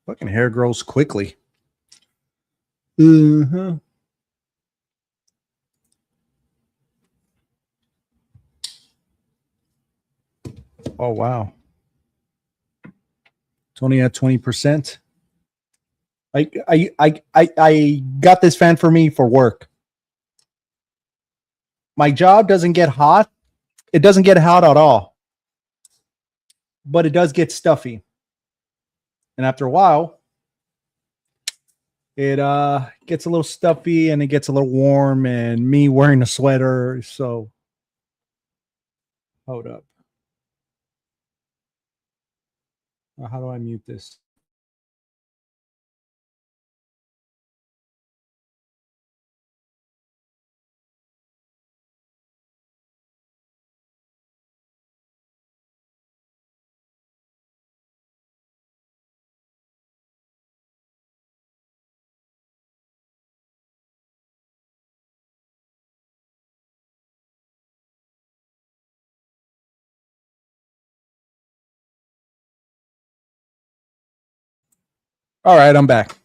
Fucking hair grows quickly. Uh-huh. Oh wow. It's only at 20%. I got this fan for me for work. My job doesn't get hot. It doesn't get hot at all, but it does get stuffy. And after a while, it gets a little stuffy and it gets a little warm and me wearing a sweater. So hold up. How do I mute this? All right, I'm back.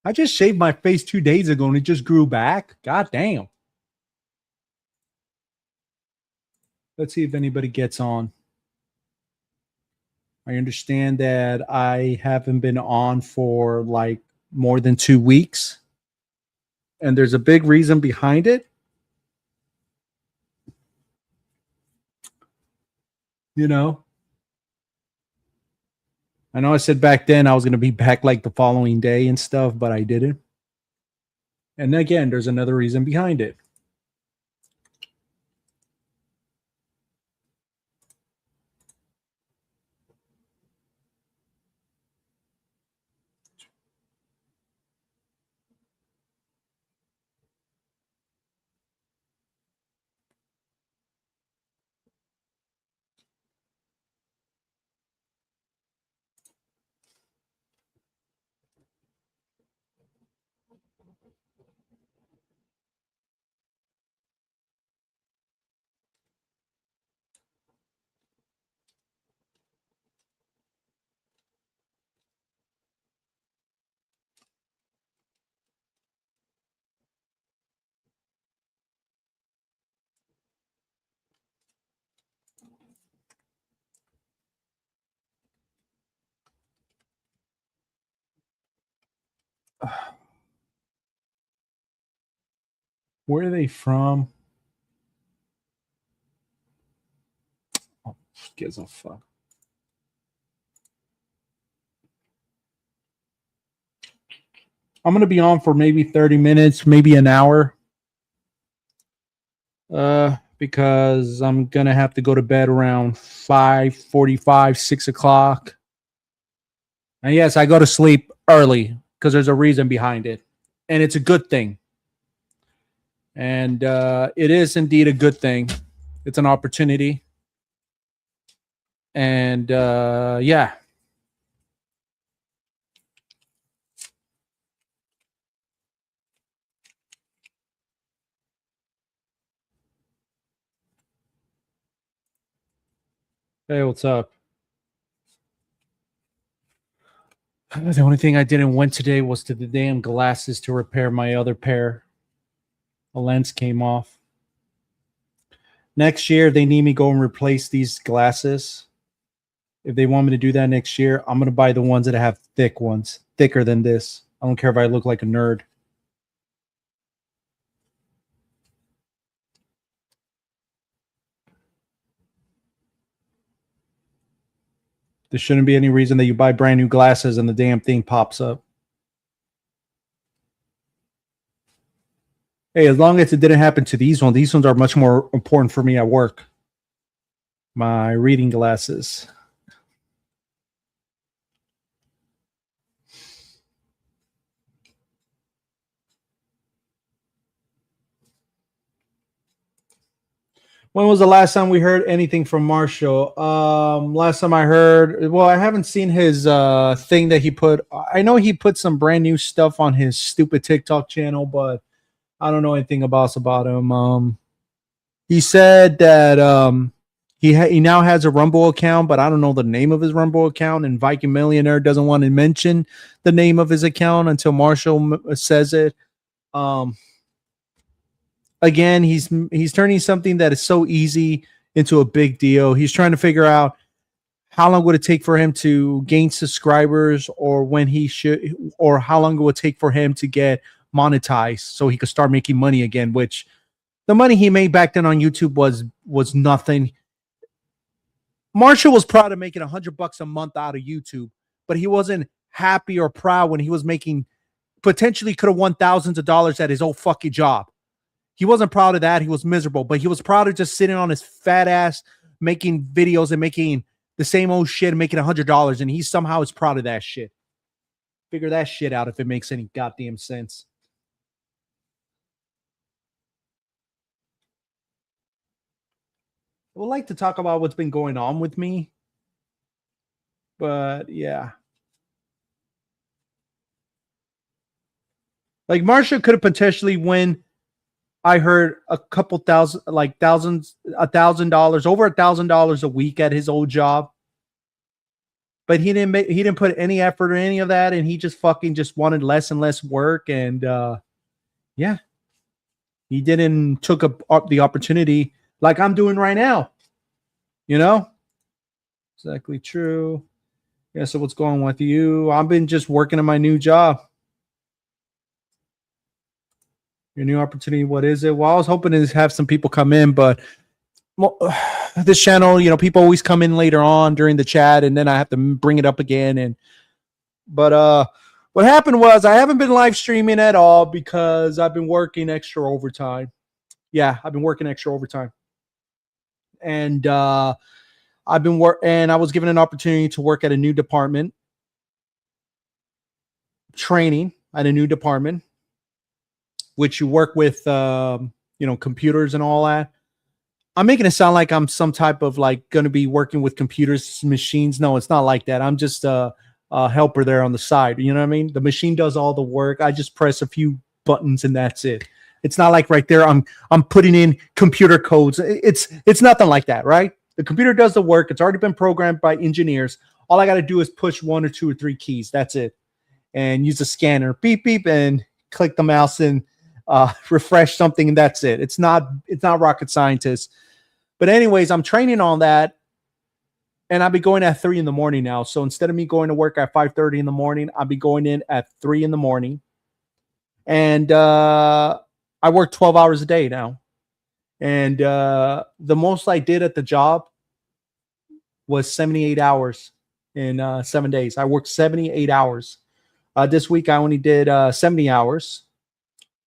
I just shaved my face 2 days ago and it just grew back. God damn. Let's see if anybody gets on. I understand that I haven't been on for like more than 2 weeks. And there's a big reason behind it. You know, I know I said back then I was going to be back like the following day and stuff, but I didn't. And again, there's another reason behind it. Where are they from? Oh, gives a fuck. I'm gonna be on for maybe 30 minutes, maybe an hour. Because I'm gonna have to go to bed around 5:45, 6 o'clock. And yes, I go to sleep early because there's a reason behind it. And it's a good thing. And it is indeed a good thing. It's an opportunity. And yeah. Hey, what's up? The only thing I didn't went today was to the damn glasses to repair my other pair. The lens came off. Next year, they need me to go and replace these glasses. If they want me to do that next year, I'm going to buy the ones that have thick ones, thicker than this. I don't care if I look like a nerd. There shouldn't be any reason that you buy brand new glasses and the damn thing pops up. Hey, as long as it didn't happen to these ones are much more important for me at work. My reading glasses. When was the last time we heard anything from Marshall? Last time I heard, well, I haven't seen his thing that he put. I know he put some brand new stuff on his stupid TikTok channel, but I don't know anything about him. He said that He now has a Rumble account, but I don't know the name of his Rumble account. And Viking Millionaire doesn't want to mention the name of his account until Marshall says it. Um, Again, he's turning something that is so easy into a big deal. He's trying to figure out how long would it take for him to gain subscribers, or when he should, or how long it would take for him to get monetized so he could start making money again. Which the money he made back then on YouTube was nothing. Marshall was proud of making $100 a month out of YouTube, but he wasn't happy or proud when he was making, potentially could have won thousands of dollars at his old fucking job. He wasn't proud of that. He was miserable, but he was proud of just sitting on his fat ass, making videos and making the same old shit and making $100. And he somehow is proud of that shit. Figure that shit out if it makes any goddamn sense. I would like to talk about what's been going on with me, but yeah. Like Marsha could have potentially win. I heard a couple thousand, like thousands, $1,000, over $1,000 a week at his old job. But he didn't put any effort or any of that, and he just fucking just wanted less and less work. And yeah, he didn't took up the opportunity like I'm doing right now. You know, exactly true. Yeah. So what's going on with you? I've been just working on my new job. Your new opportunity, what is it? Well, I was hoping to have some people come in, but this channel, you know, people always come in later on during the chat, and then I have to bring it up again. But what happened was I haven't been live streaming at all because I've been working extra overtime. Yeah, I've been working extra overtime, and I was given an opportunity to work at a new department, training at a new department, which you work with, computers and all that. I'm making it sound like I'm some type of like going to be working with computers, machines. No, it's not like that. I'm just a helper there on the side. You know what I mean? The machine does all the work. I just press a few buttons and that's it. It's not like right there I'm putting in computer codes. It's nothing like that, right? The computer does the work. It's already been programmed by engineers. All I got to do is push 1 or 2 or 3 keys. That's it. And use a scanner, beep, beep, and click the mouse and refresh something, and that's it. It's not rocket scientist. But anyways, I'm training on that, and I'll be going at 3 in the morning now. So instead of me going to work at 5:30 in the morning, I'll be going in at 3 in the morning. And I work 12 hours a day now. And the most I did at the job was 78 hours in 7 days. I worked 78 hours. This week I only did 70 hours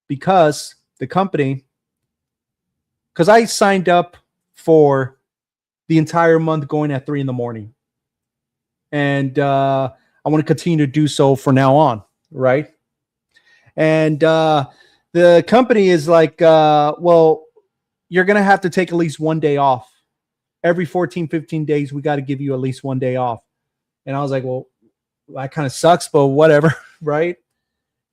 because the company, because I signed up for the entire month going at 3 in the morning. And I want to continue to do so from now on, right? And the company is like, well, you're going to have to take at least 1 day off. Every 14, 15 days, we got to give you at least 1 day off. And I was like, well, that kind of sucks, but whatever, right?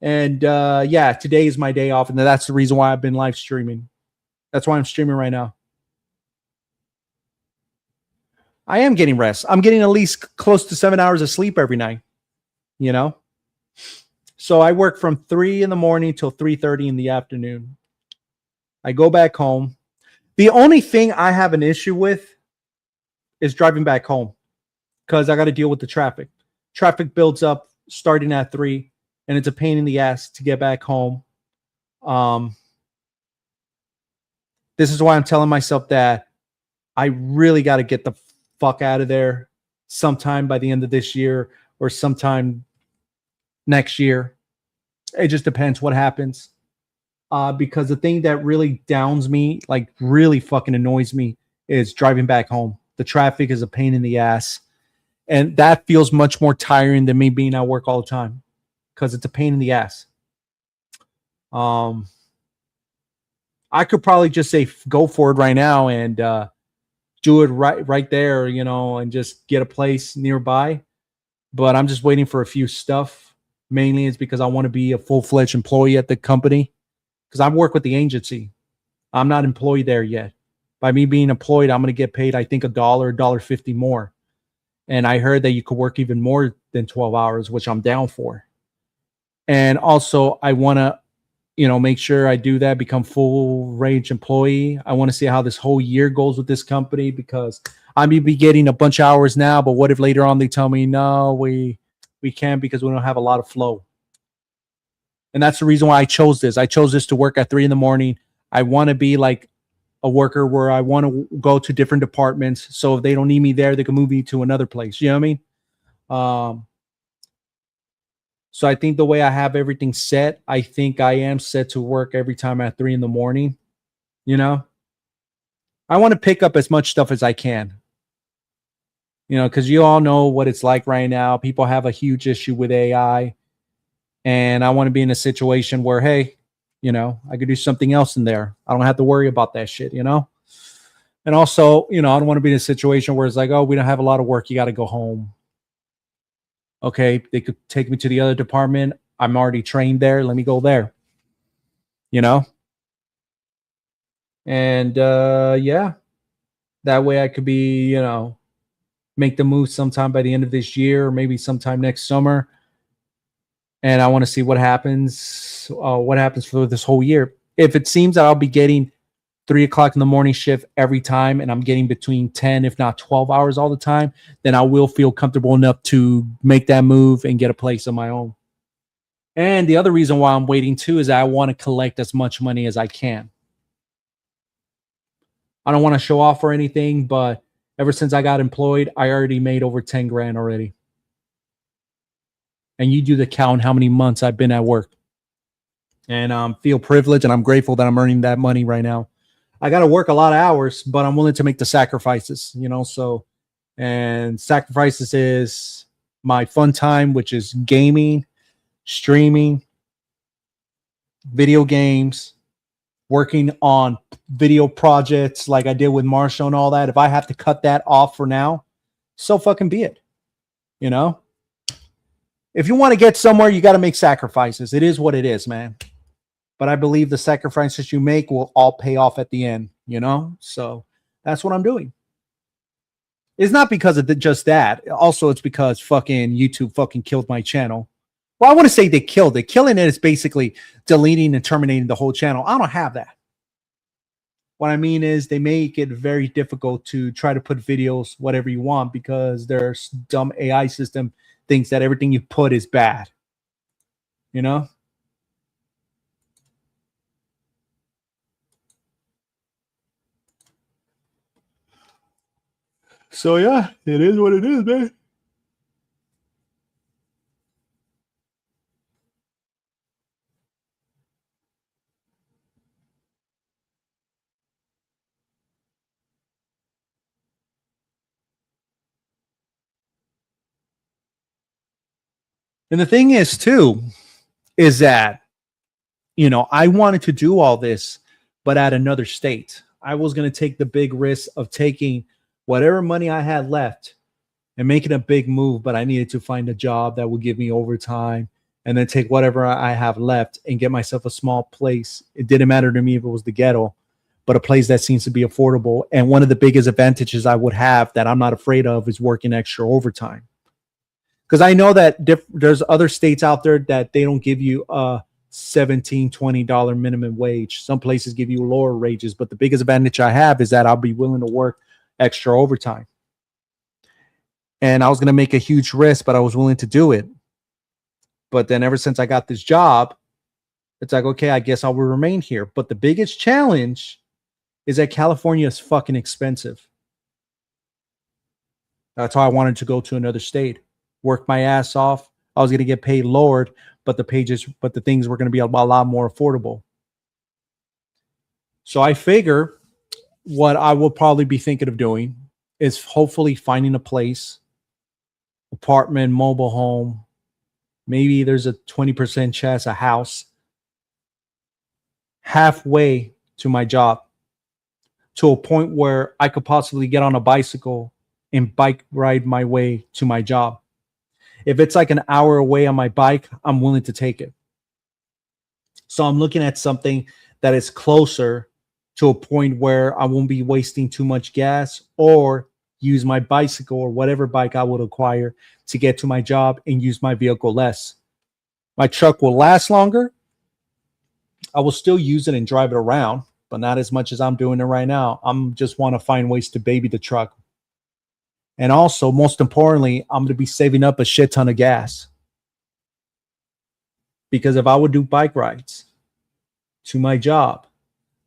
And yeah, today is my day off, and that's the reason why I've been live streaming. That's why I'm streaming right now. I am getting rest. I'm getting at least close to 7 hours of sleep every night, you know? So I work from 3 in the morning till 3:30 in the afternoon. I go back home. The only thing I have an issue with is driving back home because I got to deal with the traffic. Traffic builds up starting at 3, and it's a pain in the ass to get back home. This is why I'm telling myself that I really got to get the fuck out of there sometime by the end of this year or sometime next year. It just depends what happens. Because the thing that really downs me, like really fucking annoys me, is driving back home. The traffic is a pain in the ass. And that feels much more tiring than me being at work all the time because it's a pain in the ass. I could probably just say go for it right now and do it right there, you know, and just get a place nearby. But I'm just waiting for a few stuff. Mainly it's because I want to be a full-fledged employee at the company because I work with the agency. I'm not employed there yet, By me being employed, I'm going to get paid, I think, $1.50 more. And I heard that you could work even more than 12 hours, which I'm down for. And also, I want to, make sure I do that, become full range employee. I want to see how this whole year goes with this company, because I may be getting a bunch of hours now, but what if later on they tell me, no, we can't because we don't have a lot of flow. And that's the reason why I chose this. I chose this to work at 3 in the morning. I want to be like a worker where I want to go to different departments. So if they don't need me there, they can move me to another place. You know what I mean? So I think the way I have everything set, I think I am set to work every time at 3 in the morning. I want to pick up as much stuff as I can. Because you all know what it's like right now. People have a huge issue with AI. And I want to be in a situation where, hey, I could do something else in there. I don't have to worry about that shit, And also, I don't want to be in a situation where it's like, oh, we don't have a lot of work. You got to go home. Okay, they could take me to the other department. I'm already trained there. Let me go there. And yeah, that way I could be, make the move sometime by the end of this year, or maybe sometime next summer. And I want to see what happens for this whole year. If it seems that I'll be getting 3 o'clock in the morning shift every time, and I'm getting between 10, if not 12 hours all the time, then I will feel comfortable enough to make that move and get a place of my own. And the other reason why I'm waiting too is I want to collect as much money as I can. I don't want to show off or anything, but ever since I got employed, I already made over 10 grand already. And you do the count how many months I've been at work. And feel privileged, and I'm grateful that I'm earning that money right now. I got to work a lot of hours, but I'm willing to make the sacrifices, so, and sacrifices is my fun time, which is gaming, streaming, video games, working on video projects like I did with Marshall and all that. If I have to cut that off for now, so fucking be it. If you want to get somewhere, you got to make sacrifices. It is what it is, man. But I believe the sacrifices you make will all pay off at the end, So that's what I'm doing. It's not because of just that. Also, it's because fucking YouTube fucking killed my channel. Well, I want to say they killed it. Killing it is basically deleting and terminating the whole channel. I don't have that. What I mean is they make it very difficult to try to put videos, whatever you want, because their dumb AI system thinks that everything you put is bad. So yeah, it is what it is, man. And the thing is, too, is that, I wanted to do all this, but at another state. I was going to take the big risk of taking whatever money I had left and making a big move, but I needed to find a job that would give me overtime, and then take whatever I have left and get myself a small place. It didn't matter to me if it was the ghetto, but a place that seems to be affordable. And one of the biggest advantages I would have that I'm not afraid of is working extra overtime. Because I know that there's other states out there that they don't give you a $17, $20 minimum wage. Some places give you lower wages, but the biggest advantage I have is that I'll be willing to work extra overtime. And I was going to make a huge risk, but I was willing to do it. But then ever since I got this job, it's like, okay, I guess I will remain here. But the biggest challenge is that California is fucking expensive. That's why I wanted to go to another state, work my ass off. I was going to get paid lowered, but the things were going to be a lot more affordable. So I figure what I will probably be thinking of doing is hopefully finding a place, apartment, mobile home. Maybe there's a 20% chance a house halfway to my job, to a point where I could possibly get on a bicycle and bike ride my way to my job. If it's like an hour away on my bike, I'm willing to take it. So I'm looking at something that is closer to a point where I won't be wasting too much gas, or use my bicycle or whatever bike I would acquire to get to my job and use my vehicle less. My truck will last longer. I will still use it and drive it around, but not as much as I'm doing it right now. I'm just want to find ways to baby the truck. And also, most importantly, I'm going to be saving up a shit ton of gas. Because if I would do bike rides to my job,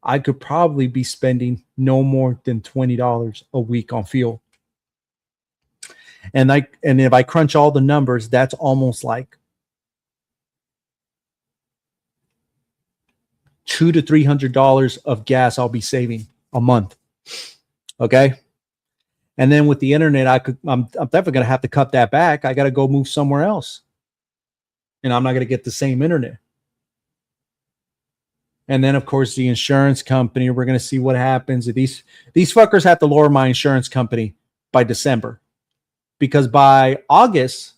I could probably be spending no more than $20 a week on fuel. And if I crunch all the numbers, that's almost like $200 to $300 of gas I'll be saving a month. Okay. And then with the internet, I'm definitely going to have to cut that back. I got to go move somewhere else. And I'm not going to get the same internet. And then, of course, the insurance company, we're going to see what happens. These fuckers have to lower my insurance company by December. Because by August,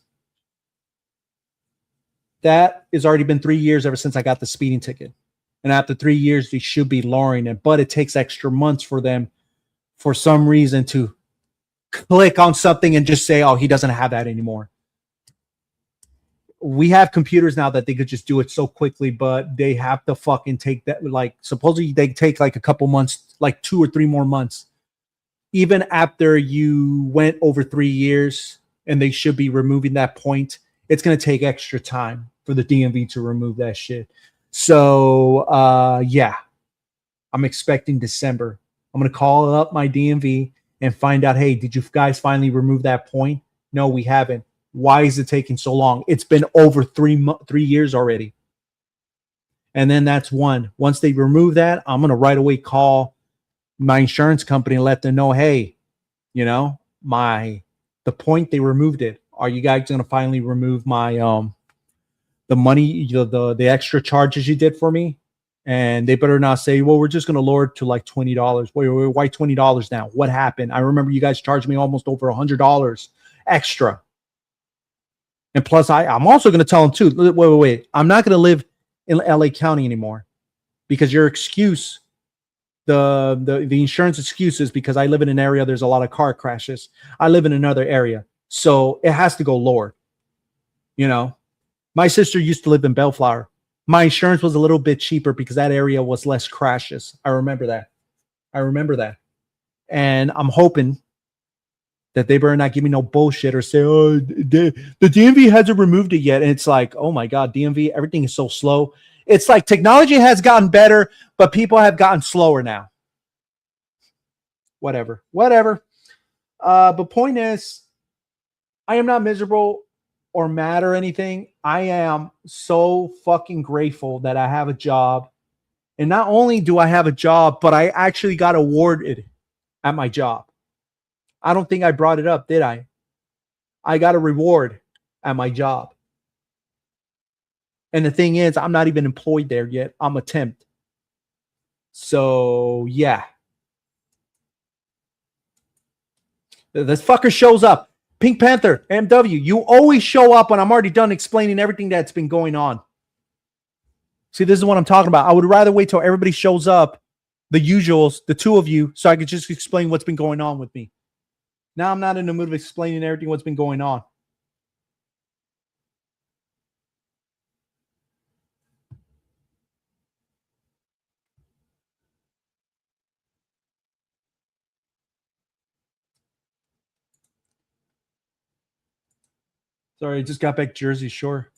that has already been 3 years ever since I got the speeding ticket. And after 3 years, they should be lowering it. But it takes extra months for them, for some reason, to click on something and just say, oh, he doesn't have that anymore. We have computers now that they could just do it so quickly, but they have to fucking take that. Like, supposedly they take like a couple months, like 2 or 3 more months. Even after you went over 3 years and they should be removing that point, it's going to take extra time for the DMV to remove that shit. So, yeah, I'm expecting December. I'm going to call up my DMV and find out, hey, did you guys finally remove that point? No, we haven't. Why is it taking so long? It's been over 3 years already. And then that's one. Once they remove that, I'm going to right away call my insurance company and let them know, hey, you know, the point they removed it. Are you guys going to finally remove my the money, the extra charges you did for me? And they better not say, well, we're just going to lower it to like $20. Wait, why $20 now? What happened? I remember you guys charged me almost over $100 extra. And plus, I'm also going to tell them too, wait. I'm not going to live in LA County anymore, because your excuse, the insurance excuse is because I live in an area, there's a lot of car crashes. I live in another area. So it has to go lower. You know, my sister used to live in Bellflower. My insurance was a little bit cheaper because that area was less crashes. I remember that. And I'm hoping that they better not give me no bullshit or say, oh, the DMV hasn't removed it yet. And it's like, oh my God, DMV, everything is so slow. It's like technology has gotten better, but people have gotten slower now. Whatever. But point is, I am not miserable or mad or anything. I am so fucking grateful that I have a job. And not only do I have a job, but I actually got awarded at my job. I don't think I brought it up, did I? I got a reward at my job. And the thing is, I'm not even employed there yet. I'm a temp. So, yeah. This fucker shows up. Pink Panther, MW, you always show up when I'm already done explaining everything that's been going on. See, this is what I'm talking about. I would rather wait till everybody shows up, the usuals, the two of you, so I could just explain what's been going on with me. Now I'm not in the mood of explaining everything what's been going on. Sorry, I just got back Jersey Shore.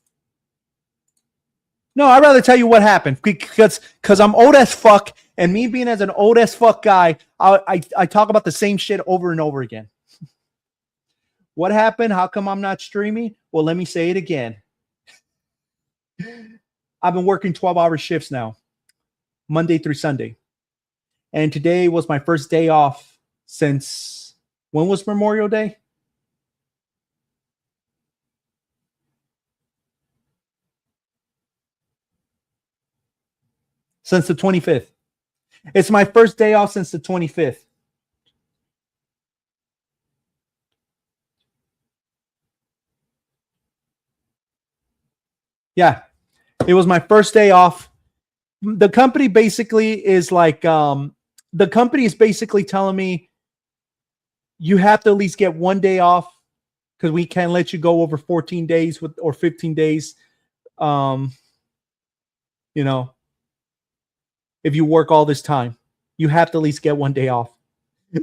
No, I'd rather tell you what happened because I'm old as fuck, and me being as an old as fuck guy, I talk about the same shit over and over again. What happened? How come I'm not streaming? Well, let me say it again. I've been working 12-hour shifts now, Monday through Sunday. And today was my first day off since, when was Memorial Day? Since the 25th. It's my first day off since the 25th. Yeah, it was my first day off. The company basically is like the company is basically telling me you have to at least get 1 day off because we can't let you go over 14 days with or 15 days. Um, you know, if you work all this time, you have to at least get 1 day off.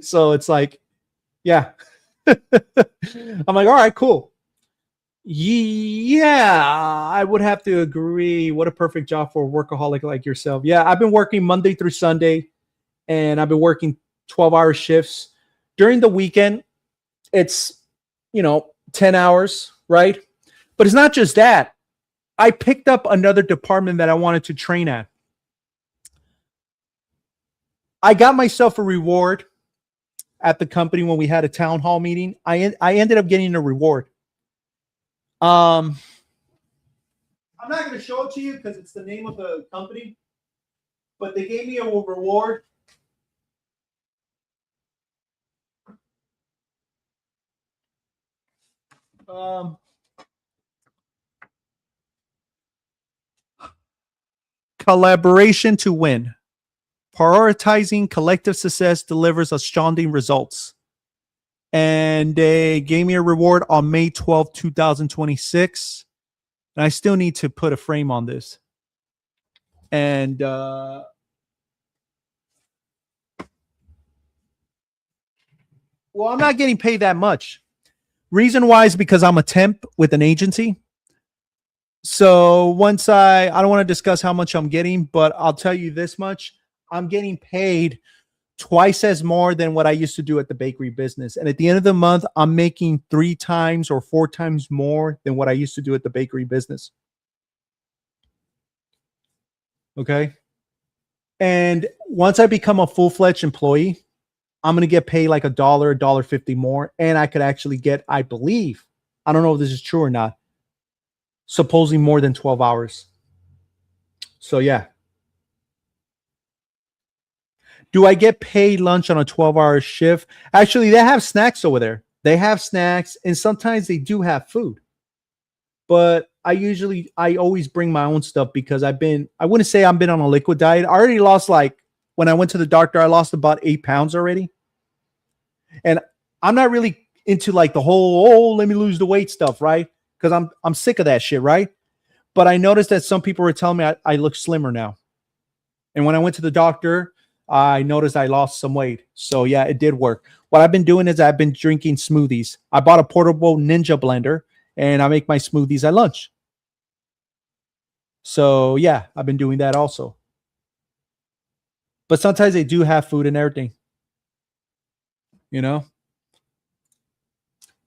So it's like, yeah. I'm like, all right, cool. Yeah, I would have to agree. What a perfect job for a workaholic like yourself. Yeah, I've been working Monday through Sunday, and I've been working 12-hour shifts. During the weekend, it's, 10 hours, right? But it's not just that. I picked up another department that I wanted to train at. I got myself a reward at the company when we had a town hall meeting. I ended up getting a reward. I'm not going to show it to you because it's the name of the company, but they gave me a reward. Collaboration to win. Prioritizing collective success delivers astounding results. And they gave me a reward on May 12th, 2026. And I still need to put a frame on this. And well, I'm not getting paid that much. Reason why is because I'm a temp with an agency. So once I don't want to discuss how much I'm getting, but I'll tell you this much. I'm getting paid twice as more than what I used to do at the bakery business. And at the end of the month, I'm making 3 times or 4 times more than what I used to do at the bakery business. Okay. And once I become a full-fledged employee, I'm going to get paid like $1.50 more. And I could actually get, I believe, I don't know if this is true or not, supposedly more than 12 hours. So yeah. Do I get paid lunch on a 12-hour shift? Actually, they have snacks over there. They have snacks, and sometimes they do have food. But I always bring my own stuff because I wouldn't say I've been on a liquid diet. I already lost, like, when I went to the doctor, I lost about 8 pounds already. And I'm not really into like the whole, let me lose the weight stuff, right? Because I'm sick of that shit, right? But I noticed that some people were telling me I look slimmer now. And when I went to the doctor, I noticed I lost some weight. So yeah, it did work. What I've been doing is I've been drinking smoothies. I bought a portable Ninja blender and I make my smoothies at lunch. So yeah, I've been doing that also. But sometimes they do have food and everything. You know?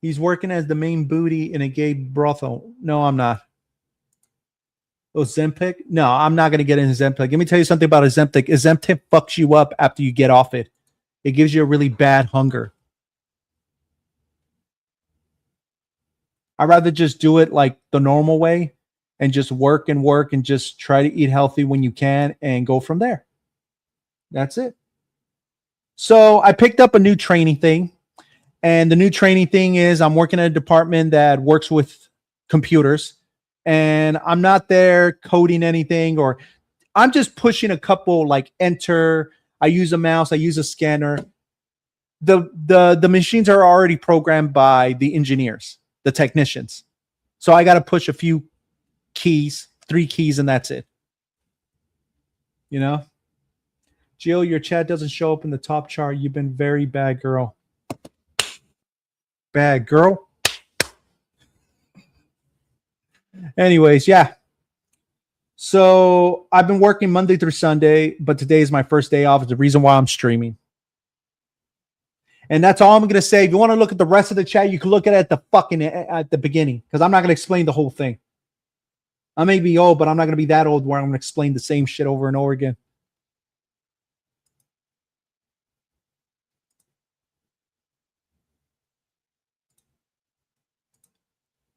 He's working as the main booty in a gay brothel. No, I'm not. Ozempic? No, I'm not going to get into Ozempic. Let me tell you something about Ozempic. Ozempic fucks you up after you get off it. It gives you a really bad hunger. I'd rather just do it like the normal way and just work and just try to eat healthy when you can and go from there. That's it. So I picked up a new training thing. And the new training thing is I'm working at a department that works with computers. And I'm not there coding anything, or I'm just pushing a couple like enter. I use a mouse, I use a scanner. The machines are already programmed by the engineers, the technicians. So I got to push a few keys, 3 keys, and that's it. You know? Jill, your chat doesn't show up in the top chart. You've been very bad, girl. Bad girl. Anyways, yeah. So I've been working Monday through Sunday, but today is my first day off. It's the reason why I'm streaming. And that's all I'm going to say. If you want to look at the rest of the chat, you can look at it at the beginning, because I'm not going to explain the whole thing. I may be old, but I'm not going to be that old where I'm going to explain the same shit over and over again.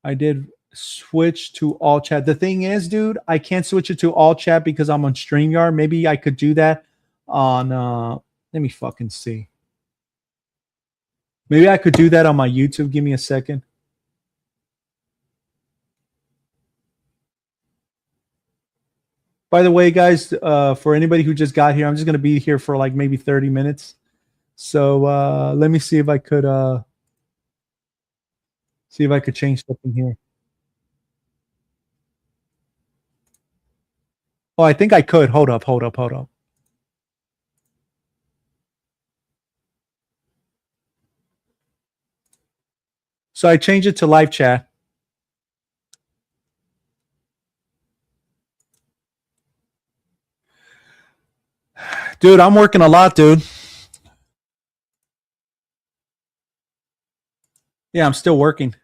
I did switch to all chat. The thing is, dude, I can't switch it to all chat because I'm on StreamYard. Maybe I could do that on let me fucking see. Maybe I could do that on my YouTube. Give me a second. By the way, guys, for anybody who just got here, I'm just gonna be here for like maybe 30 minutes. So let me see if I could change something here. Oh, I think I could. Hold up, hold up, hold up. So I changed it to live chat. Dude, I'm working a lot, dude. Yeah, I'm still working.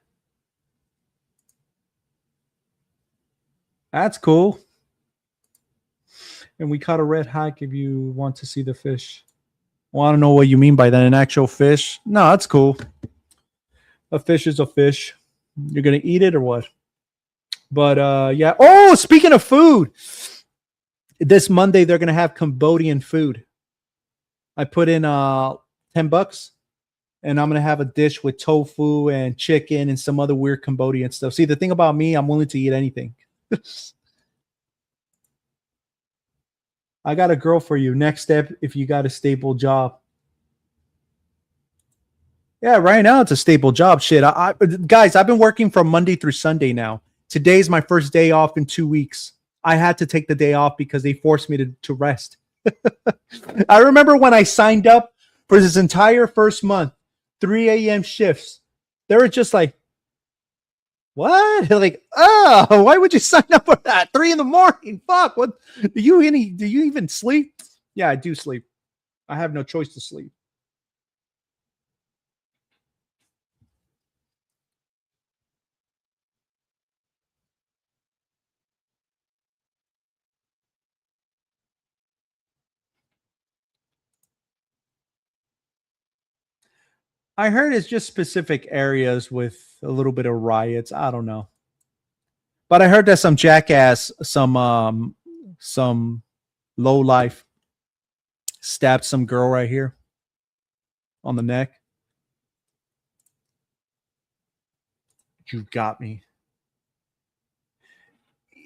That's cool. And we caught a red hike if you want to see the fish. Well, I don't know what you mean by that. An actual fish? No, that's cool. A fish is a fish. You're gonna eat it or what? But yeah. Oh, speaking of food, this Monday they're gonna have Cambodian food. I put in $10 and I'm gonna have a dish with tofu and chicken and some other weird Cambodian stuff. See, the thing about me, I'm willing to eat anything. I got a girl for you. Next step, if you got a stable job. Yeah, right now it's a stable job. Shit, guys, I've been working from Monday through Sunday now. Today's my first day off in 2 weeks. I had to take the day off because they forced me to rest. I remember when I signed up for this entire first month, 3 a.m. shifts. They were just like, what? Like, oh, why would you sign up for that? 3 in the morning. Fuck. What do you even sleep? Yeah, I do sleep. I have no choice to sleep. I heard it's just specific areas with a little bit of riots. I don't know. But I heard that some jackass, some low life stabbed some girl right here on the neck. You got me.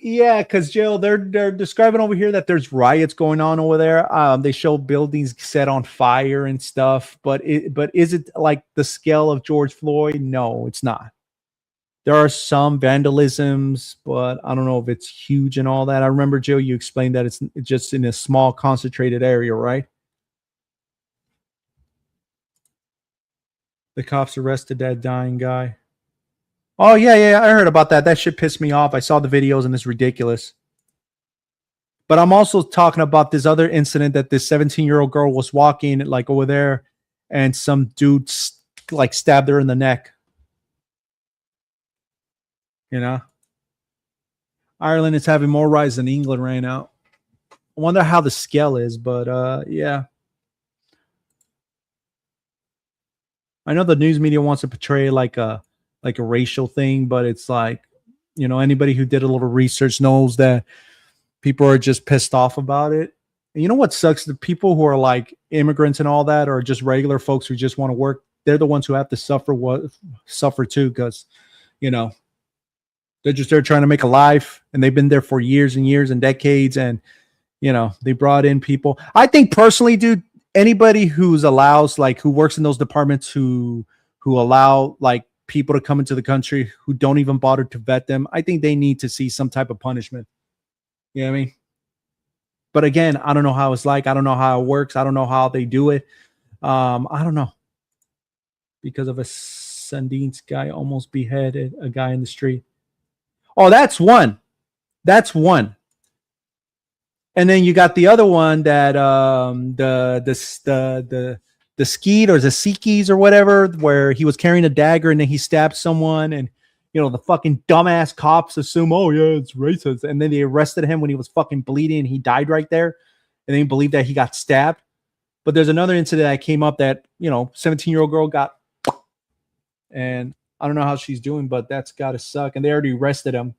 Yeah, because Jill, they're describing over here that there's riots going on over there. They show buildings set on fire and stuff, but is it like the scale of George Floyd? No, it's not. There are some vandalisms, but I don't know if it's huge and all that. I remember Jill, you explained that it's just in a small concentrated area, right? The cops arrested that dying guy. Oh yeah, I heard about that. That shit pissed me off. I saw the videos and it's ridiculous. But I'm also talking about this other incident that this 17-year-old girl was walking like over there, and some dude like stabbed her in the neck. You know, Ireland is having more rise than England right now. I wonder how the scale is, but yeah, I know the news media wants to portray like a racial thing, but it's like, anybody who did a little research knows that people are just pissed off about it. And you know what sucks? The people who are like immigrants and all that, or just regular folks who just want to work, they're the ones who have to suffer too, because you know they're just there trying to make a life, and they've been there for years and years and decades, and they brought in people. I think personally, dude, anybody who works in those departments who allow like people to come into the country who don't even bother to vet them, I think they need to see some type of punishment. You know what I mean? But again, I don't know how it's like. I don't know how it works. I don't know how they do it. I don't know. Because of a Sundance guy almost beheaded a guy in the street. Oh, that's one. That's one. And then you got the other one that the skeet or the Sikis or whatever, where he was carrying a dagger and then he stabbed someone, and the fucking dumbass cops assume, oh yeah, it's racist, and then they arrested him when he was fucking bleeding and he died right there, and they believe that he got stabbed. But there's another incident that came up that 17-year-old girl got, and I don't know how she's doing, but that's gotta suck. And they already arrested him.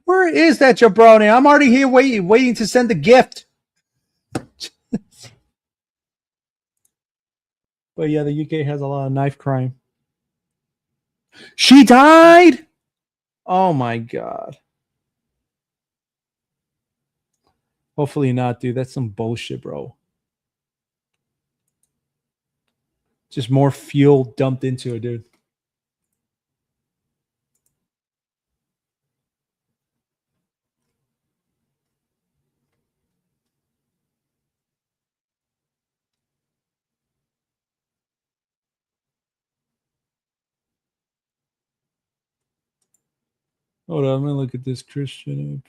Where is that jabroni? I'm already here waiting to send the gift. But yeah, the UK has a lot of knife crime. She died? Oh my god. Hopefully not, dude. That's some bullshit, bro. Just more fuel dumped into it, dude. Hold on, I'm gonna look at this Christian.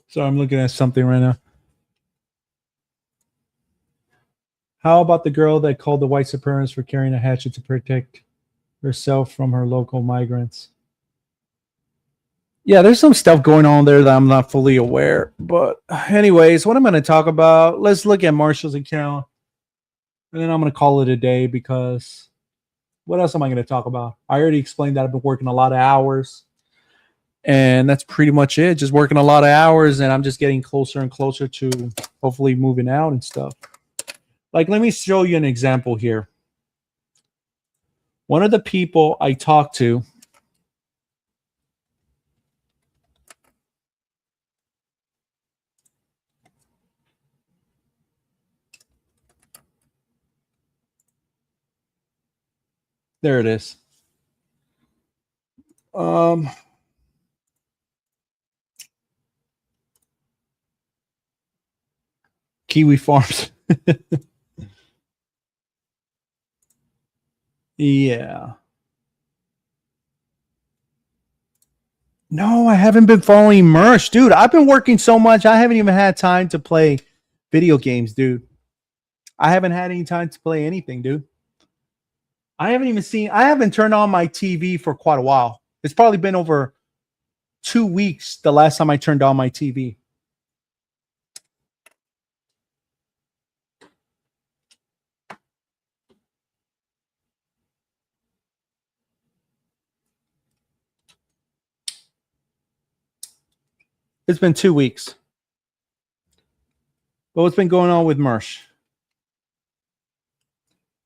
So I'm looking at something right now. How about the girl that called the white supremacists for carrying a hatchet to protect herself from her local migrants? Yeah, there's some stuff going on there that I'm not fully aware. But anyways, what I'm going to talk about, let's look at Marshall's account. And then I'm going to call it a day because what else am I going to talk about? I already explained that I've been working a lot of hours. And that's pretty much it. Just working a lot of hours, and I'm just getting closer and closer to hopefully moving out and stuff. Like, let me show you an example here. One of the people I talked to, there it is. Kiwi Farms. Yeah. No, I haven't been following Merch, dude. I've been working so much. I haven't even had time to play video games, dude. I haven't had any time to play anything, dude. I haven't turned on my TV for quite a while. It's probably been over 2 weeks the last time I turned on my TV. It's been 2 weeks. But what's been going on with Mersh?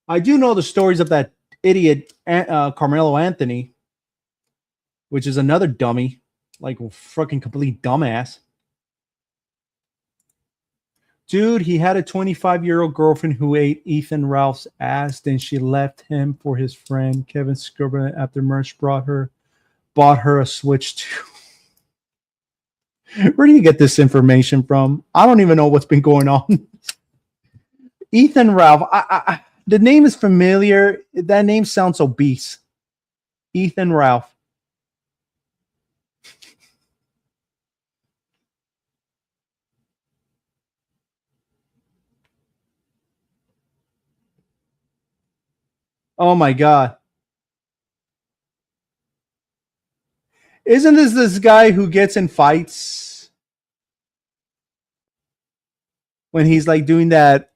I do know the stories of that idiot Carmelo Anthony, which is another dummy, like a fucking complete dumbass. Dude, he had a 25-year-old girlfriend who ate Ethan Ralph's ass. Then she left him for his friend Kevin Scribner after Merch bought her a Switch 2. Where do you get this information from? I don't even know what's been going on. Ethan Ralph. The name is familiar. That name sounds obese. Ethan Ralph. Oh my god. Isn't this guy who gets in fights when he's like doing that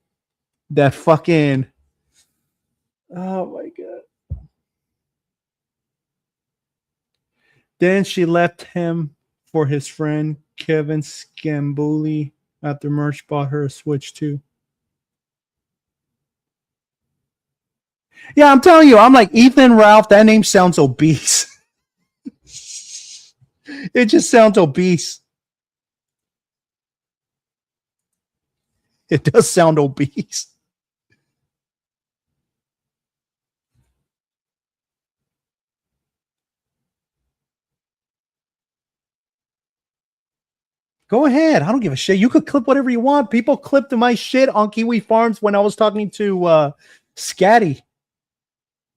fucking, oh my god. Then she left him for his friend Kevin Scambuli after Merch bought her a Switch 2. Yeah, I'm telling you, I'm like, Ethan Ralph, that name sounds obese. It just sounds obese. It does sound obese. Go ahead. I don't give a shit. You could clip whatever you want. People clipped my shit on Kiwi Farms when I was talking to Scatty.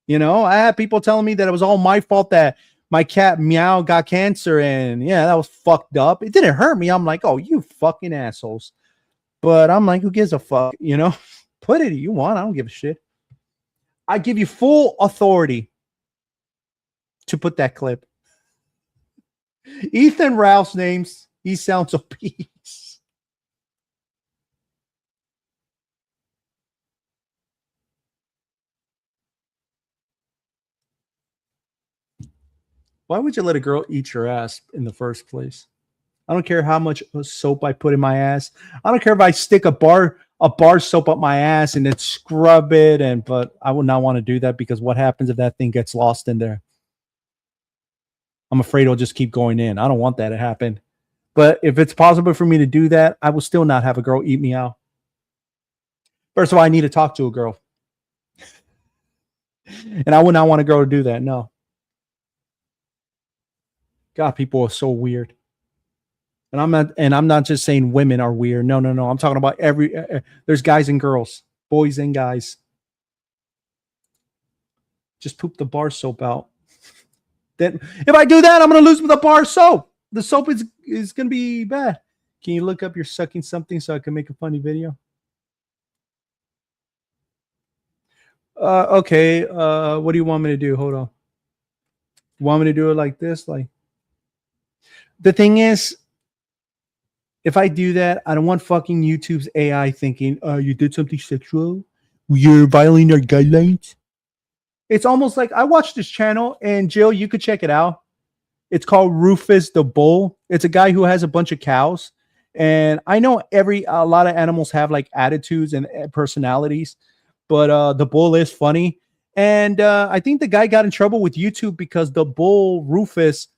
You know, I had people telling me that it was all my fault that my cat Meow got cancer, and yeah, that was fucked up. It didn't hurt me. I'm like, oh, you fucking assholes. But I'm like, who gives a fuck? You know, put it if you want. I don't give a shit. I give you full authority to put that clip. Ethan Ralph's names. He sounds obese. Why would you let a girl eat your ass in the first place? I don't care how much soap I put in my ass. I don't care if I stick a bar soap up my ass and then scrub it. But I would not want to do that because what happens if that thing gets lost in there? I'm afraid it'll just keep going in. I don't want that to happen. But if it's possible for me to do that, I will still not have a girl eat me out. First of all, I need to talk to a girl. And I would not want a girl to do that. No. God, people are so weird. And I'm not just saying women are weird. No. I'm talking about there's guys and girls, boys and guys. Just poop the bar soap out. Then if I do that, I'm going to lose the bar soap. The soap is going to be bad. Can you look up you're sucking something so I can make a funny video? Okay. What do you want me to do? Hold on. You want me to do it like this? Like, the thing is, if I do that, I don't want fucking YouTube's AI thinking, you did something sexual. You're violating our guidelines. It's almost like I watched this channel, and Jill, you could check it out. It's called Rufus the Bull. It's a guy who has a bunch of cows. And I know a lot of animals have like attitudes and personalities, but the bull is funny. And I think the guy got in trouble with YouTube because the bull, Rufus,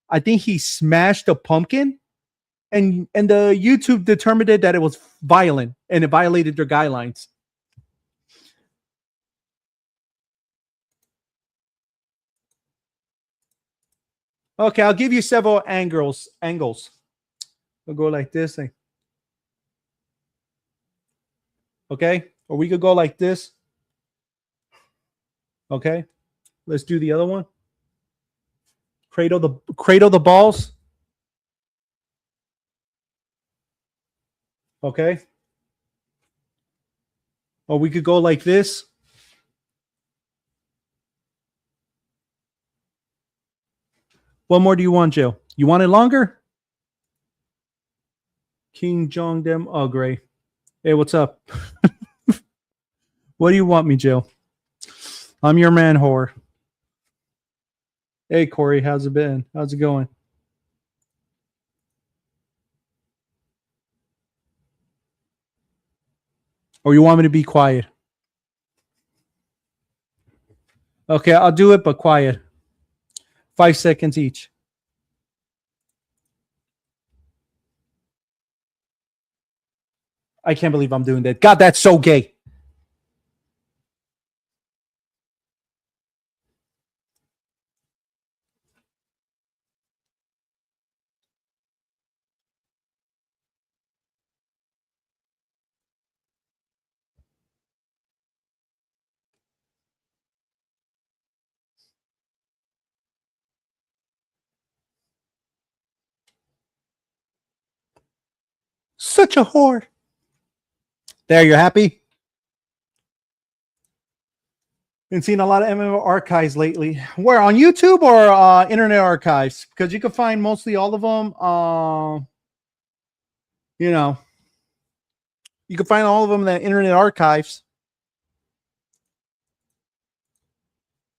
I think he smashed a pumpkin. And the YouTube determined that it was violent and it violated their guidelines. Okay, I'll give you several angles. We'll go like this. Okay, or we could go like this. Okay, let's do the other one. Cradle the balls. Okay. Or we could go like this. What more do you want, Jill? You want it longer? King Jong Dem Gray. Hey, what's up? What do you want me, Jill? I'm your man whore. Hey, Corey, how's it been? How's it going? Or you want me to be quiet? Okay, I'll do it, but quiet. 5 seconds each. I can't believe I'm doing that. God, that's so gay. Such a whore. There, you're happy? Been seeing a lot of MMO archives lately. Where, on YouTube or Internet Archives? Because you can find mostly all of them. You know, you can find all of them in the Internet Archives.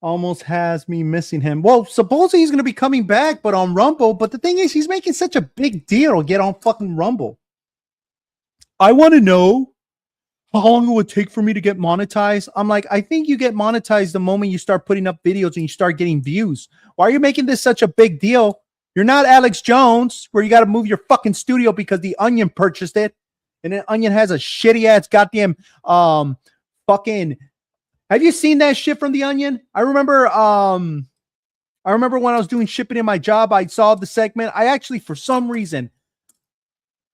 Almost has me missing him. Well, supposedly he's going to be coming back, but on Rumble. But the thing is, he's making such a big deal to get on fucking Rumble. I want to know how long it would take for me to get monetized. I'm like, I think you get monetized the moment you start putting up videos and you start getting views. Why are you making this such a big deal? You're not Alex Jones, where you got to move your fucking studio because the Onion purchased it. And then Onion has a shitty ass goddamn fucking. Have you seen that shit from the Onion? I remember when I was doing shipping in my job, I saw the segment. I actually, for some reason,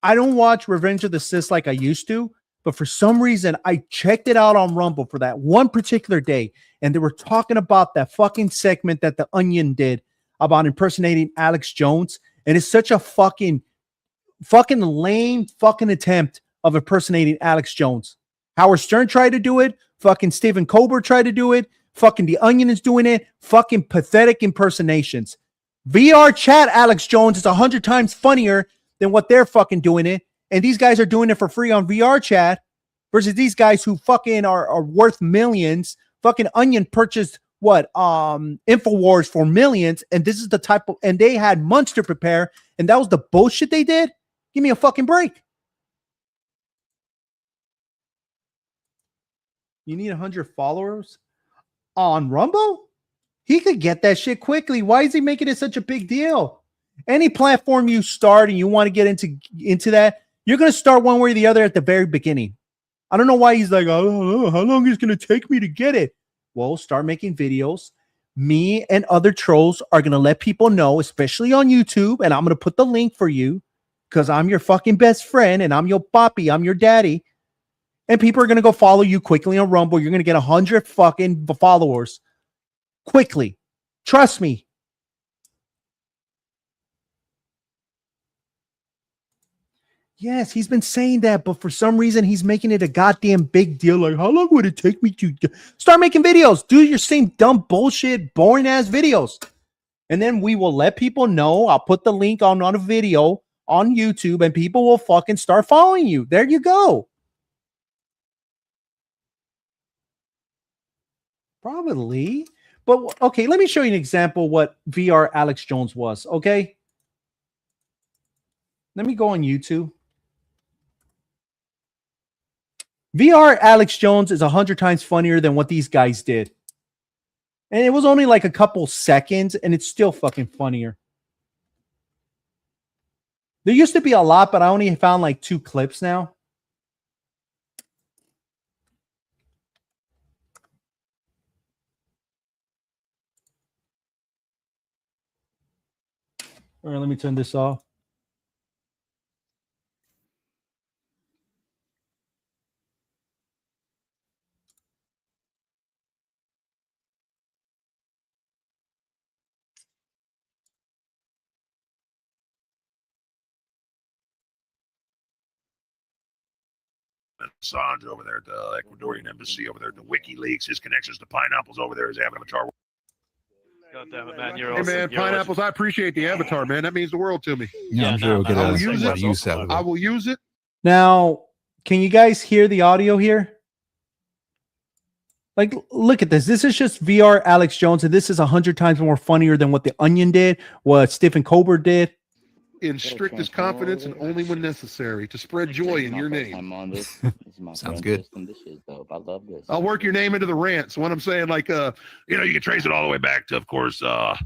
I don't watch Revenge of the Sith like I used to, but for some reason, I checked it out on Rumble for that one particular day, and they were talking about that fucking segment that the Onion did about impersonating Alex Jones, and it's such a fucking lame fucking attempt of impersonating Alex Jones. Howard Stern tried to do it. Fucking Stephen Colbert tried to do it. Fucking The Onion is doing it. Fucking pathetic impersonations. VR chat, Alex Jones, is 100 times funnier than what they're fucking doing it. And these guys are doing it for free on VR chat versus these guys who fucking are worth millions. Fucking Onion purchased what? InfoWars for millions. And this is the type of, and they had months to prepare. And that was the bullshit they did. Give me a fucking break. You need 100 followers on Rumble? He could get that shit quickly. Why is he making it such a big deal? Any platform you start and you want to get into that, you're going to start one way or the other at the very beginning. I don't know why he's like, I don't know how long it's going to take me to get it. Well, start making videos. Me and other trolls are going to let people know, especially on YouTube, and I'm going to put the link for you because I'm your fucking best friend and I'm your papi, I'm your daddy. And people are going to go follow you quickly on Rumble. You're going to get 100 fucking followers quickly. Trust me. Yes, he's been saying that, but for some reason, he's making it a goddamn big deal. Like, how long would it take me to start making videos? Do your same dumb bullshit, boring ass videos. And then we will let people know. I'll put the link on a video on YouTube and people will fucking start following you. There you go. Probably. But okay, let me show you an example what VR Alex Jones was, okay? Let me go on YouTube. VR Alex Jones is 100 times funnier than what these guys did. And it was only like a couple seconds, and it's still fucking funnier. There used to be a lot, but I only found like 2 clips now. All right, let me turn this off. Assange over there at the Ecuadorian embassy over there at the WikiLeaks. His connections to pineapples over there. His avatar. God damn it, man! You're hey, awesome. man, You're pineapples. I appreciate the avatar, man. That means the world to me. Yeah, I'm sure we'll get I a will use lot it. of use out of I it. will use it. Now, can you guys hear the audio here? Like, look at this. This is just VR Alex Jones, and this is 100 times more funnier than what The Onion did, what Stephen Colbert did. In strictest confidence and only when necessary to spread joy in your name. Sounds good. This is dope. I love this. I'll work your name into the rant. So what I'm saying, like, You know, you can trace it all the way back to, of course, our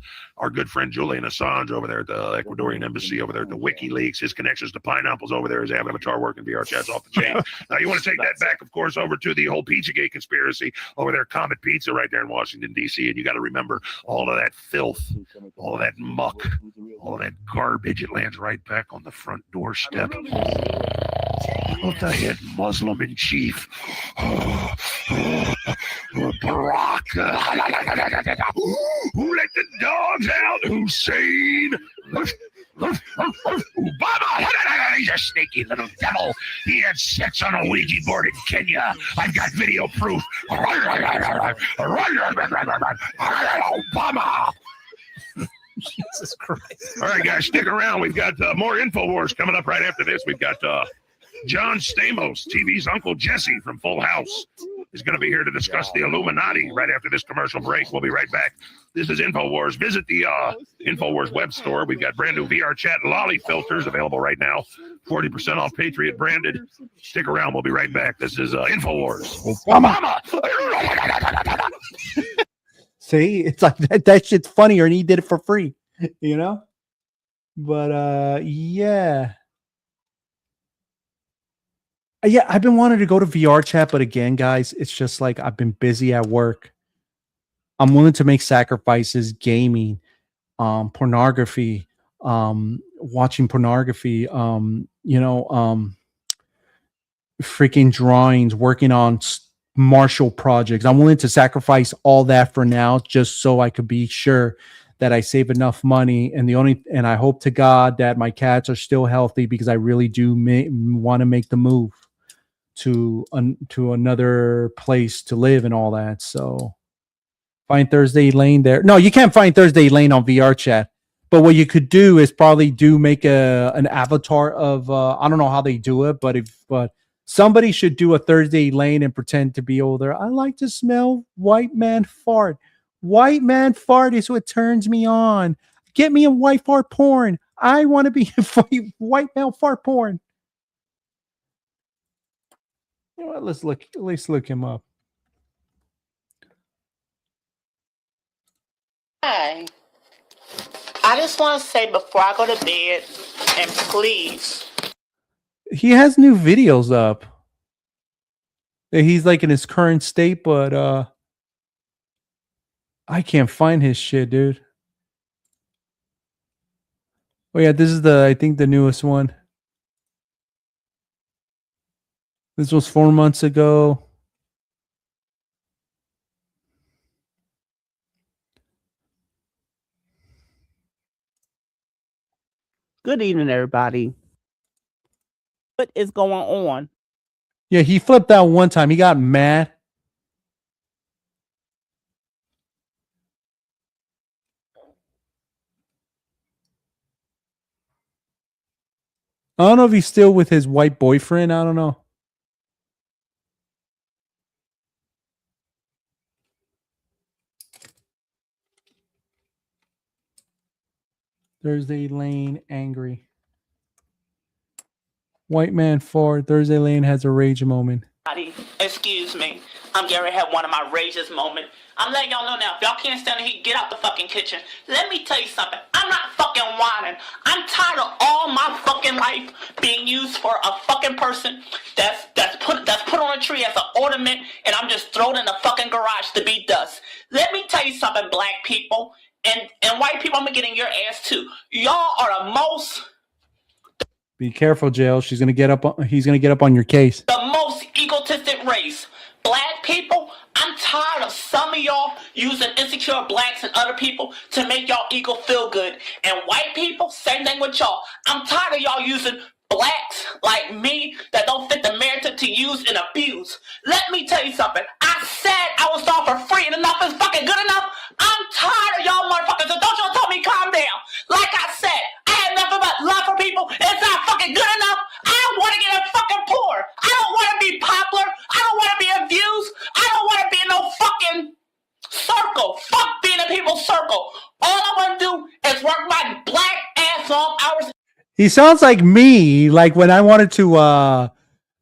good friend Julian Assange over there at the Ecuadorian embassy over there at the WikiLeaks. His connections to pineapples over there. His avatar working VR chats off the chain. Now, you want to take that back, of course, over to the whole Pizzagate conspiracy over there, Comet Pizza right there in Washington, D.C. And you got to remember all of that filth, all of that muck, all of that garbage. It lands right back on the front doorstep of the head Muslim in chief, Barack. Who let the dogs out? Hussein. Obama. He's a sneaky little devil. He had sex on a Ouija board in Kenya. I've got video proof. Obama. Jesus Christ. All right, guys, stick around. We've got more InfoWars coming up right after this. We've got John Stamos, TV's Uncle Jesse from Full House, is going to be here to discuss the Illuminati right after this commercial break. We'll be right back. This is InfoWars. Visit the InfoWars web store. We've got brand new VR chat lolly filters available right now. 40% off Patriot branded. Stick around. We'll be right back. This is InfoWars. Obama. See, it's like that shit's funnier, and he did it for free, you know? But yeah. Yeah, I've been wanting to go to VR chat, but again, guys, it's just like I've been busy at work. I'm willing to make sacrifices, gaming, pornography, watching pornography, freaking drawings, working on Marshall projects. I'm willing to sacrifice all that for now, just so I could be sure that I save enough money. And I hope to God that my cats are still healthy, because I really do want to make the move to another place to live and all that. So find Thursday Lane there. No, you can't find Thursday Lane on VR chat. But what you could do is probably make an avatar of I don't know how they do it, but somebody should do a Thursday Lane and pretend to be older. I like to smell white man fart. White man fart is what turns me on. Get me a white fart porn. I want to be white male fart porn. You know what? Let's look him up. Hi. I just want to say before I go to bed, and please. He has new videos up. He's like in his current state, but I can't find his shit, dude. Oh yeah, this is I think the newest one. This was 4 months ago. Good evening, everybody. What is going on? Yeah, he flipped out one time. He got mad. I don't know if he's still with his white boyfriend. I don't know. Thursday Lane angry. White man fart. Thursday Lane has a rage moment. Excuse me. I'm Gary had one of my rages moments. I'm letting y'all know now. If y'all can't stand it, get out the fucking kitchen. Let me tell you something. I'm not fucking whining. I'm tired of all my fucking life being used for a fucking person that's put on a tree as an ornament, and I'm just thrown in the fucking garage to be dust. Let me tell you something, black people and white people. I'm gonna get in your ass too. Y'all are the most. Be careful, Jail. He's gonna get up on your case. The most egotistic race. Black people, I'm tired of some of y'all using insecure blacks and other people to make y'all ego feel good. And white people, same thing with y'all. I'm tired of y'all using blacks like me that don't fit the narrative to use and abuse. Let me tell you something. I said I was off for free and enough is fucking good enough. I'm tired of y'all motherfuckers. So don't y'all tell me calm down. Like I said, I had nothing but love for people. It's not fucking good enough. I don't want to get fucking poor. I don't want to be popular. I don't want to be abused. I don't want to be in no fucking circle. Fuck being in people's circle. All I want to do is work my black ass long hours. He sounds like me, like when I wanted to,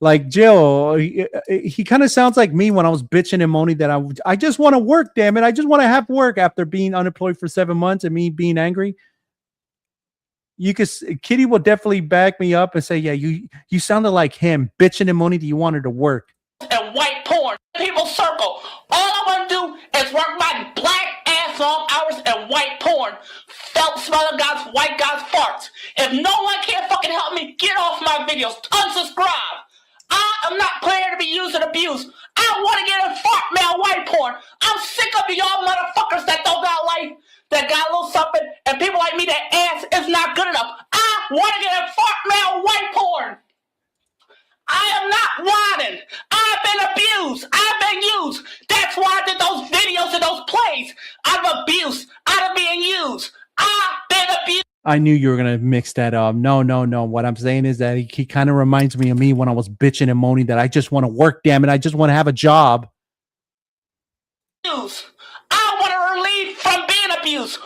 like Jill. He kind of sounds like me when I was bitching and moaning that I just want to work, damn it. I just want to have work after being unemployed for 7 months and me being angry. Kitty will definitely back me up and say, yeah, you sounded like him, bitching and moaning that you wanted to work. And white porn, people's circle. All I want to do is work my black ass long hours and white porn. Felt smelling God's white God's farts. If no one can fucking help me, get off my videos. Unsubscribe. I am not player to be used and abused. I want to get a fart male white porn. I'm sick of y'all motherfuckers that don't got life, that got a little something, and people like me that ass is not good enough. I want to get a fart male white porn. I am not whining. I've been abused. I've been used. That's why I did those videos and those plays. I'm abused. I'm being used. I've been abused. I knew you were going to mix that up. No. What I'm saying is that he kind of reminds me of me when I was bitching and moaning that I just want to work, damn it. I just want to have a job. I want to relieve from being abused.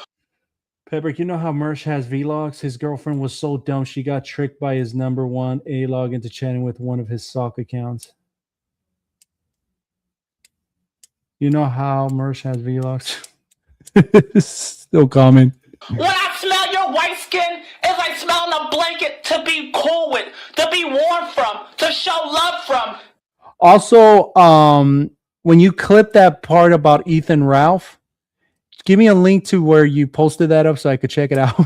Pepper, you know how Mersh has vlogs? His girlfriend was so dumb she got tricked by his number one A-log into chatting with one of his sock accounts. You know how Mersh has vlogs? Still comment. When I smell your white skin, it's like smelling a blanket to be cool with, to be warm from, to show love from. Also, when you clip that part about Ethan Ralph, give me a link to where you posted that up so I could check it out.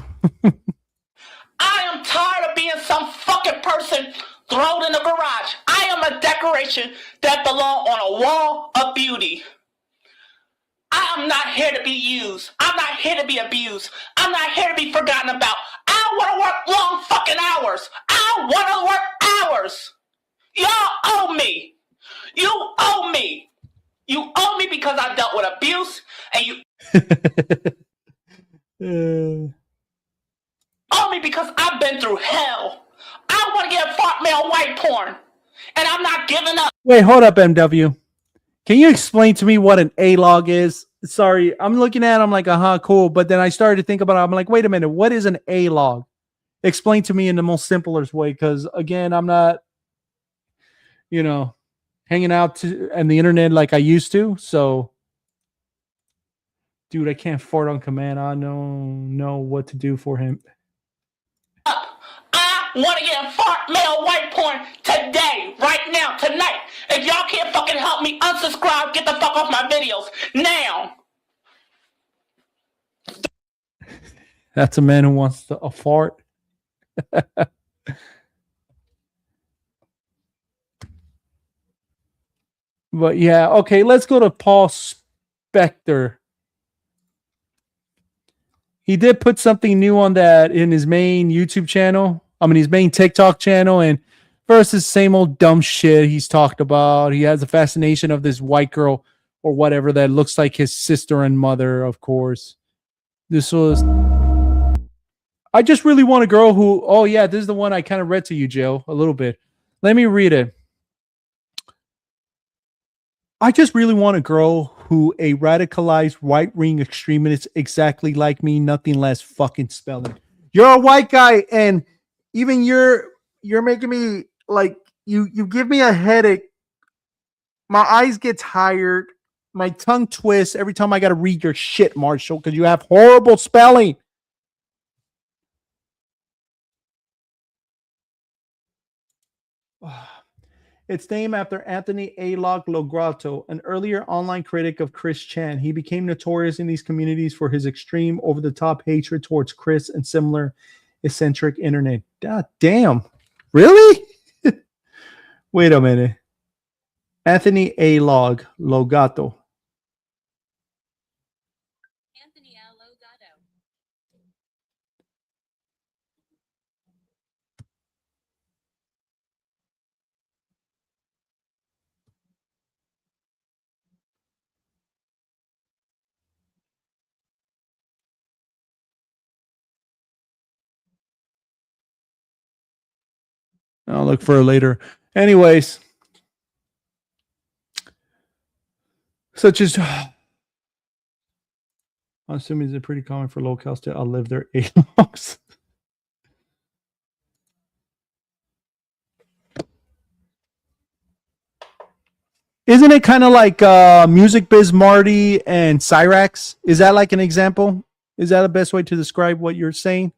I am tired of being some fucking person thrown in the garage. I am a decoration that belongs on a wall of beauty. I am not here to be used. I'm not here to be abused. I'm not here to be forgotten about. I want to work long fucking hours. I want to work hours. Y'all owe me. me. You owe me. You owe me because I dealt with abuse, and you owe me because I've been through hell. I want to get fart male white porn, and I'm not giving up. Wait, hold up, MW. Can you explain to me what an A-log is? Sorry, I'm looking at it, I'm like, cool. But then I started to think about it. I'm like, wait a minute, what is an A-log? Explain to me in the most simplest way, because again, I'm not, hanging out on the internet like I used to. So, dude, I can't fart on command. I don't know what to do for him. I want to get fart male white porn today, right now, tonight. If y'all can't fucking help me unsubscribe, get the fuck off my videos now. That's a man who wants a fart. But yeah, okay, let's go to Paul Spector. He did put something new on that in his main YouTube channel. I mean, his main TikTok channel. And versus same old dumb shit he's talked about. He has a fascination of this white girl or whatever that looks like his sister and mother, of course. This was... I just really want a girl who... Oh, yeah, this is the one I kind of read to you, Jill, a little bit. Let me read it. I just really want a girl who a radicalized right-wing extremist exactly like me, nothing less fucking spelling. You're a white guy, and even you're making me like you give me a headache. My eyes get tired. My tongue twists every time I gotta read your shit, Marshall, because you have horrible spelling. It's named after Anthony A. Lograto, an earlier online critic of Chris Chan. He became notorious in these communities for his extreme, over-the-top hatred towards Chris and similar eccentric internet. God damn. Really? Wait a minute. Anthony A. Logato. Anthony A. Logato. I'll look for it later. Anyways. Such as... I'm assuming it's pretty common for locals to outlive their A-logs. Isn't it kind of like Music Biz Marty and Cyrax? Is that like an example? Is that the best way to describe what you're saying?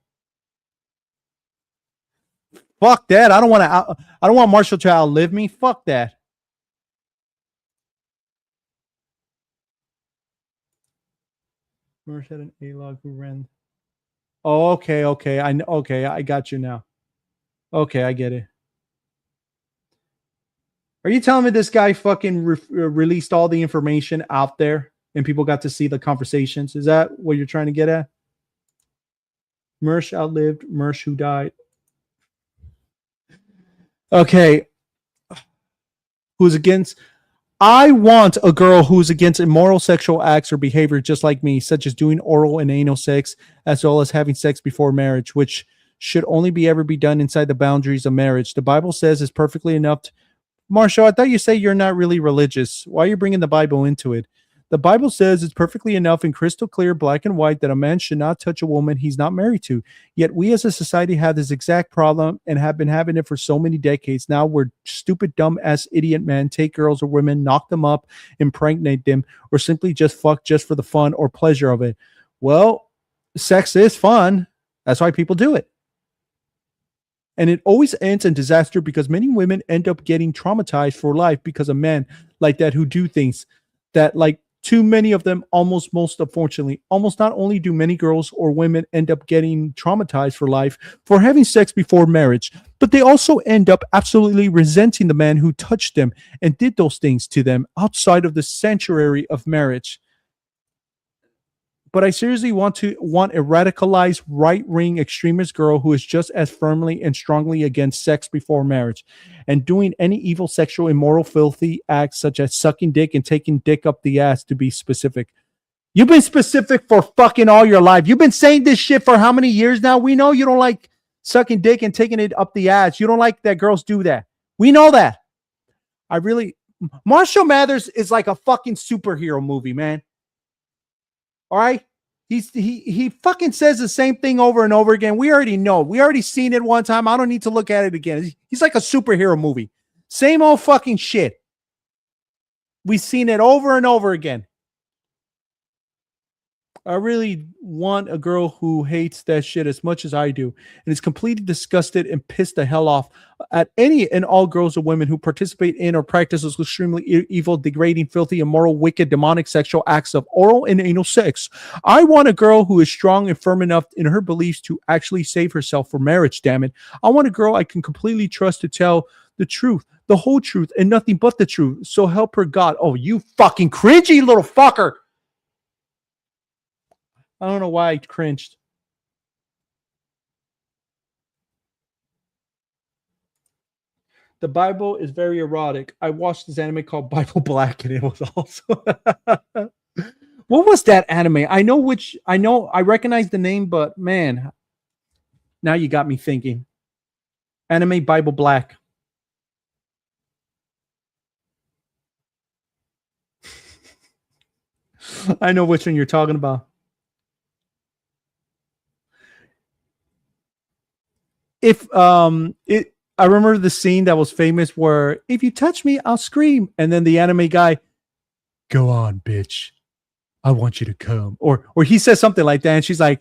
Fuck that. I don't want Marshall to outlive me. Fuck that. Mersh had an A-log who ran. Oh, okay. I got you now. Okay, I get it. Are you telling me this guy fucking released all the information out there and people got to see the conversations? Is that what you're trying to get at? Mersh outlived Mersh who died. Okay. Who's against... I want a girl who's against immoral sexual acts or behavior just like me, such as doing oral and anal sex, as well as having sex before marriage, which should only ever be done inside the boundaries of marriage. The Bible says it's perfectly enough. Marshall, I thought you say you're not really religious. Why are you bringing the Bible into it? The Bible says it's perfectly enough in crystal clear, black and white, that a man should not touch a woman he's not married to. Yet we as a society have this exact problem and have been having it for so many decades. Now we're stupid, dumb ass idiot men take girls or women, knock them up, impregnate them, or simply just fuck just for the fun or pleasure of it. Well, sex is fun. That's why people do it. And it always ends in disaster because many women end up getting traumatized for life because of men like that who do things that, like, too many of them, most unfortunately, almost not only do many girls or women end up getting traumatized for life for having sex before marriage, but they also end up absolutely resenting the man who touched them and did those things to them outside of the sanctuary of marriage. but I seriously want a radicalized right-wing extremist girl who is just as firmly and strongly against sex before marriage and doing any evil, sexual, immoral, filthy acts such as sucking dick and taking dick up the ass, to be specific. You've been specific for fucking all your life. You've been saying this shit for how many years now? We know you don't like sucking dick and taking it up the ass. You don't like that girls do that. We know that. Marshall Mathers is like a fucking superhero movie, man. All right? He fucking says the same thing over and over again. We already know. We already seen it one time. I don't need to look at it again. He's like a superhero movie. Same old fucking shit. We've seen it over and over again. I really want a girl who hates that shit as much as I do and is completely disgusted and pissed the hell off at any and all girls or women who participate in or practice those extremely evil, degrading, filthy, immoral, wicked, demonic sexual acts of oral and anal sex. I want a girl who is strong and firm enough in her beliefs to actually save herself for marriage, damn it. I want a girl I can completely trust to tell the truth, the whole truth, and nothing but the truth. So help her God. Oh, you fucking cringy little fucker. I don't know why I cringed. The Bible is very erotic. I watched this anime called Bible Black, and it was also. What was that anime? I recognize the name, but man, now you got me thinking. Anime Bible Black. I know which one you're talking about. I remember the scene that was famous where if you touch me, I'll scream. And then the anime guy, go on, bitch. I want you to come. Or he says something like that, and she's like,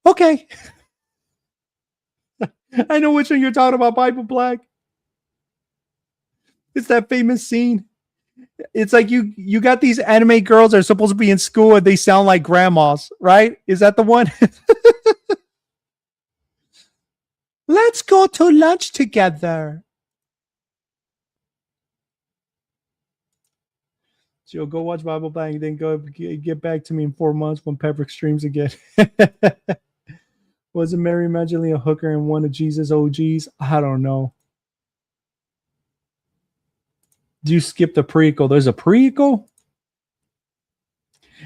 okay. I know which one you're talking about, Bible Black. It's that famous scene. It's like you got these anime girls that are supposed to be in school and they sound like grandmas, right? Is that the one? Let's go to lunch together. So go watch Bible Bang, then go get back to me in 4 months when Pepper streams again. Wasn't Mary Magdalene a hooker and one of Jesus' OGs? I don't know. Do you skip the prequel? There's a prequel?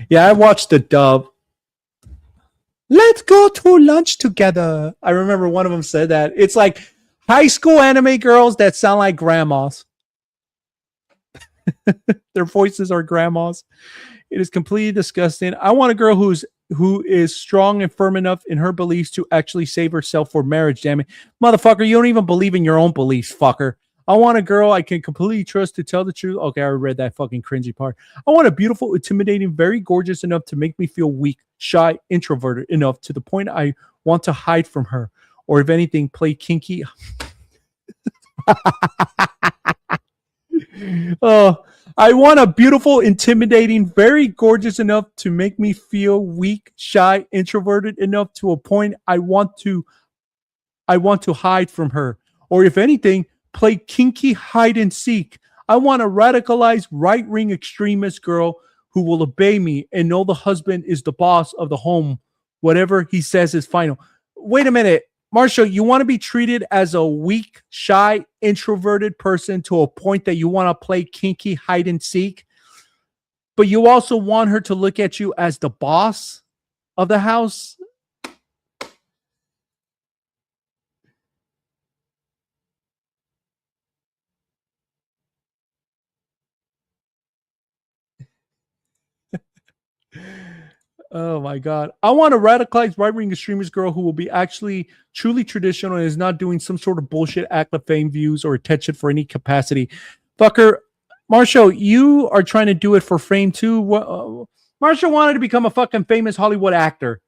Yeah, I watched the dub. Let's go to lunch together. I remember one of them said that. It's like high school anime girls that sound like grandmas. Their voices are grandmas. It is completely disgusting. I want a girl who is strong and firm enough in her beliefs to actually save herself for marriage, damn it. Motherfucker, you don't even believe in your own beliefs, fucker. I want a girl I can completely trust to tell the truth. Okay, I read that fucking cringy part. I want a beautiful, intimidating, very gorgeous enough to make me feel weak, shy, introverted enough to the point I want to hide from her. Or if anything, play kinky. I want a beautiful, intimidating, very gorgeous enough to make me feel weak, shy, introverted enough to a point I want to hide from her. Or if anything, play kinky hide and seek. I want a radicalized right-wing extremist girl who will obey me and know the husband is the boss of the home. Whatever he says is final. Wait a minute. Marshall, you want to be treated as a weak, shy, introverted person to a point that you want to play kinky hide and seek, but you also want her to look at you as the boss of the house? Oh my God. I want a radicalized right-wing extremist girl who will be actually truly traditional and is not doing some sort of bullshit act of fame, views, or attention for any capacity. Fucker, Marshall, you are trying to do it for fame too. Marshall wanted to become a fucking famous Hollywood actor,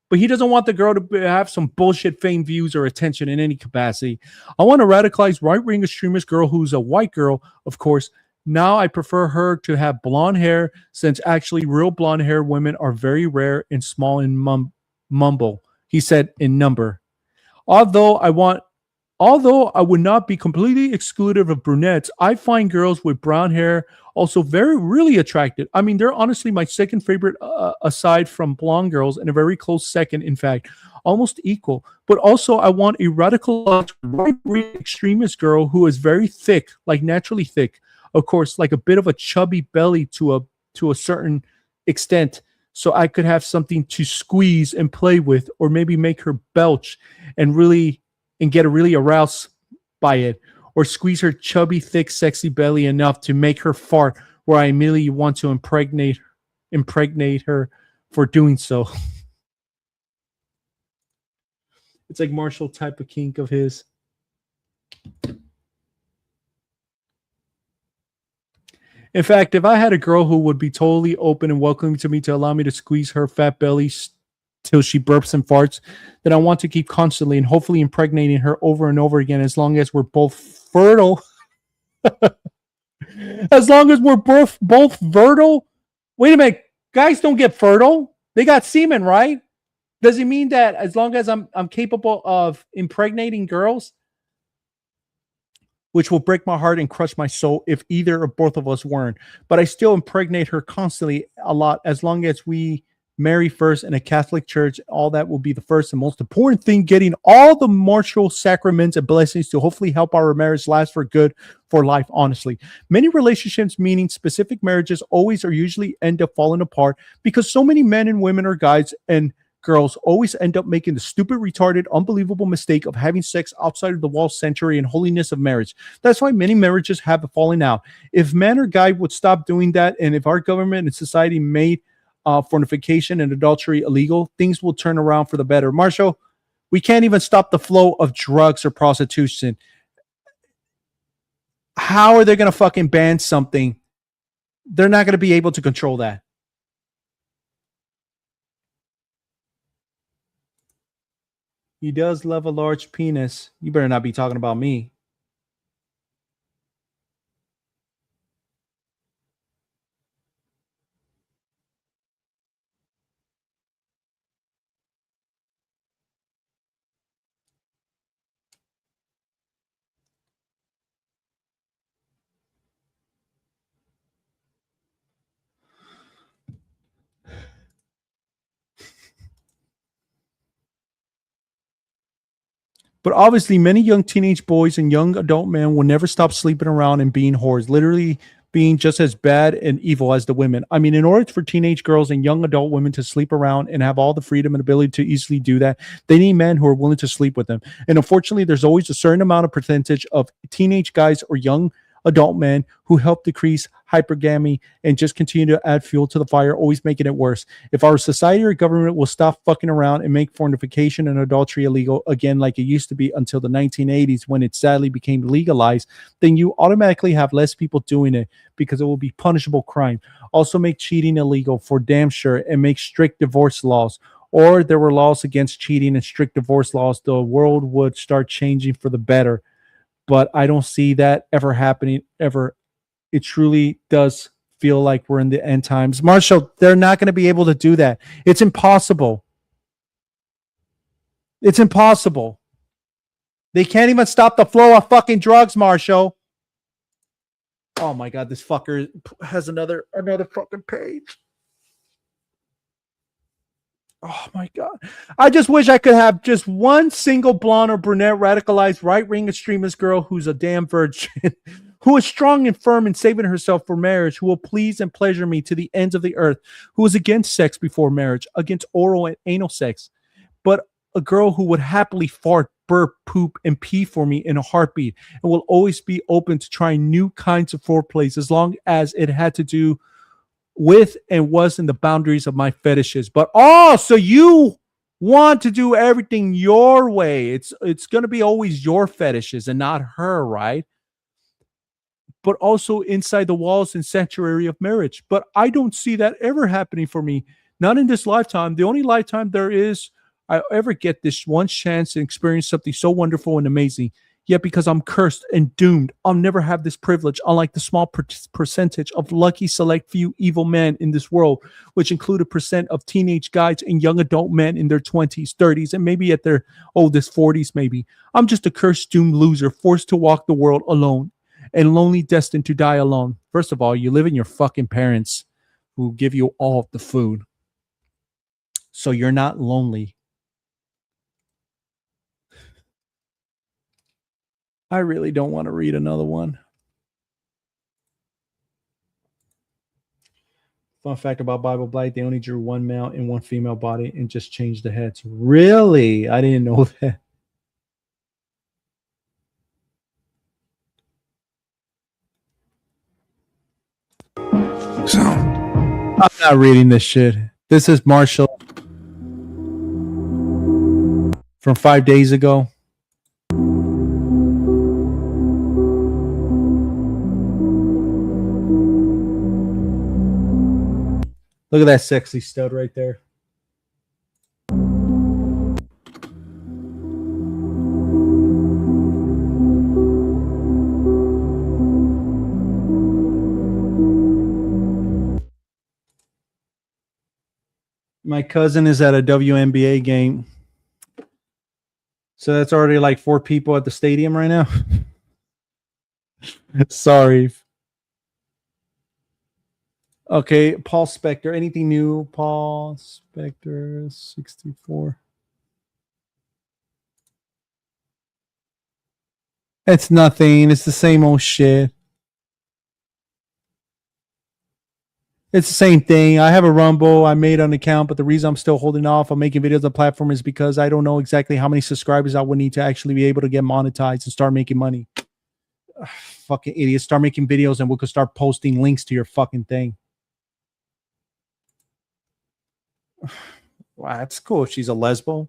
but he doesn't want the girl to have some bullshit fame, views, or attention in any capacity. I want a radicalized right-wing extremist girl who's a white girl, of course. Now I prefer her to have blonde hair, since actually real blonde hair women are very rare and small in mumble. He said in number. Although I want Although I would not be completely exclusive of brunettes, I find girls with brown hair also really attractive. I mean, they're honestly my second favorite, aside from blonde girls, and a very close second, in fact, almost equal. But also, I want a radical, right-wing extremist girl who is very thick, like naturally thick. Of course, like a bit of a chubby belly to a certain extent, so I could have something to squeeze and play with, or maybe make her belch and get really aroused by it, or squeeze her chubby, thick, sexy belly enough to make her fart, where I immediately want to impregnate her for doing so. It's like Marshall type of kink of his. In fact, if I had a girl who would be totally open and welcoming to me to allow me to squeeze her fat belly till she burps and farts, then I want to keep constantly and hopefully impregnating her over and over again, as long as we're both fertile. As long as we're both fertile. Wait a minute, guys don't get fertile. They got semen, right? Does it mean that as long as I'm capable of impregnating girls, which will break my heart and crush my soul if either or both of us weren't, but I still impregnate her constantly a lot, as long as we marry first in a Catholic church. All that will be the first and most important thing, getting all the martial sacraments and blessings to hopefully help our marriage last for good for life. Honestly, many relationships, meaning specific marriages, always or usually end up falling apart because so many men and women, or guys and girls, always end up making the stupid, retarded, unbelievable mistake of having sex outside of the wall, sanctuary, and holiness of marriage. That's why many marriages have fallen out. If man or guy would stop doing that, and if our government and society made fornication and adultery illegal, things will turn around for the better. Marshall, we can't even stop the flow of drugs or prostitution. How are they going to fucking ban something? They're not going to be able to control that. He does love a large penis. You better not be talking about me. But obviously, many young teenage boys and young adult men will never stop sleeping around and being whores, literally being just as bad and evil as the women. I mean, in order for teenage girls and young adult women to sleep around and have all the freedom and ability to easily do that, they need men who are willing to sleep with them. And unfortunately, there's always a certain amount of percentage of teenage guys or young adult men who help decrease hypergamy and just continue to add fuel to the fire, always making it worse. If our society or government will stop fucking around and make fornication and adultery illegal again, like it used to be until the 1980s when it sadly became legalized, then you automatically have less people doing it because it will be punishable crime. Also make cheating illegal for damn sure, and make strict divorce laws. Or there were laws against cheating and strict divorce laws, the world would start changing for the better. But I don't see that ever happening, ever. It truly does feel like we're in the end times. Marshall, they're not going to be able to do that. It's impossible. It's impossible. They can't even stop the flow of fucking drugs, Marshall. Oh my God, this fucker has another fucking page. Oh my God. I just wish I could have just one single blonde or brunette radicalized right-wing extremist girl who's a damn virgin, who is strong and firm in saving herself for marriage, who will please and pleasure me to the ends of the earth, who is against sex before marriage, against oral and anal sex, but a girl who would happily fart, burp, poop, and pee for me in a heartbeat, and will always be open to trying new kinds of foreplays as long as it had to do with and was in the boundaries of my fetishes. But so you want to do everything your way. It's going to be always your fetishes and not her, right? But also inside the walls and sanctuary of marriage. But I don't see that ever happening for me. Not in this lifetime. The only lifetime there is I ever get this one chance to experience something so wonderful and amazing. Yet because I'm cursed and doomed, I'll never have this privilege, unlike the small percentage of lucky select few evil men in this world, which include a percent of teenage guys and young adult men in their 20s, 30s, and maybe at their oldest 40s maybe. I'm just a cursed doomed loser forced to walk the world alone and lonely, destined to die alone. First of all, you live in your fucking parents who give you all of the food. So you're not lonely. I really don't want to read another one. Fun fact about Bible Blight, they only drew one male and one female body and just changed the heads. Really? I didn't know that. So, I'm not reading this shit. This is Marshall from 5 days ago. Look at that sexy stud right there. My cousin is at a WNBA game. So that's already like 4 people at the stadium right now. Sorry. Okay, Paul Spector. Anything new? Paul Spector 64. It's nothing. It's the same old shit. It's the same thing. I have a Rumble. I made an account, but the reason I'm still holding off on making videos on the platform is because I don't know exactly how many subscribers I would need to actually be able to get monetized and start making money. Ugh, fucking idiots. Start making videos and we could start posting links to your fucking thing. Wow, that's cool. She's a lesbo.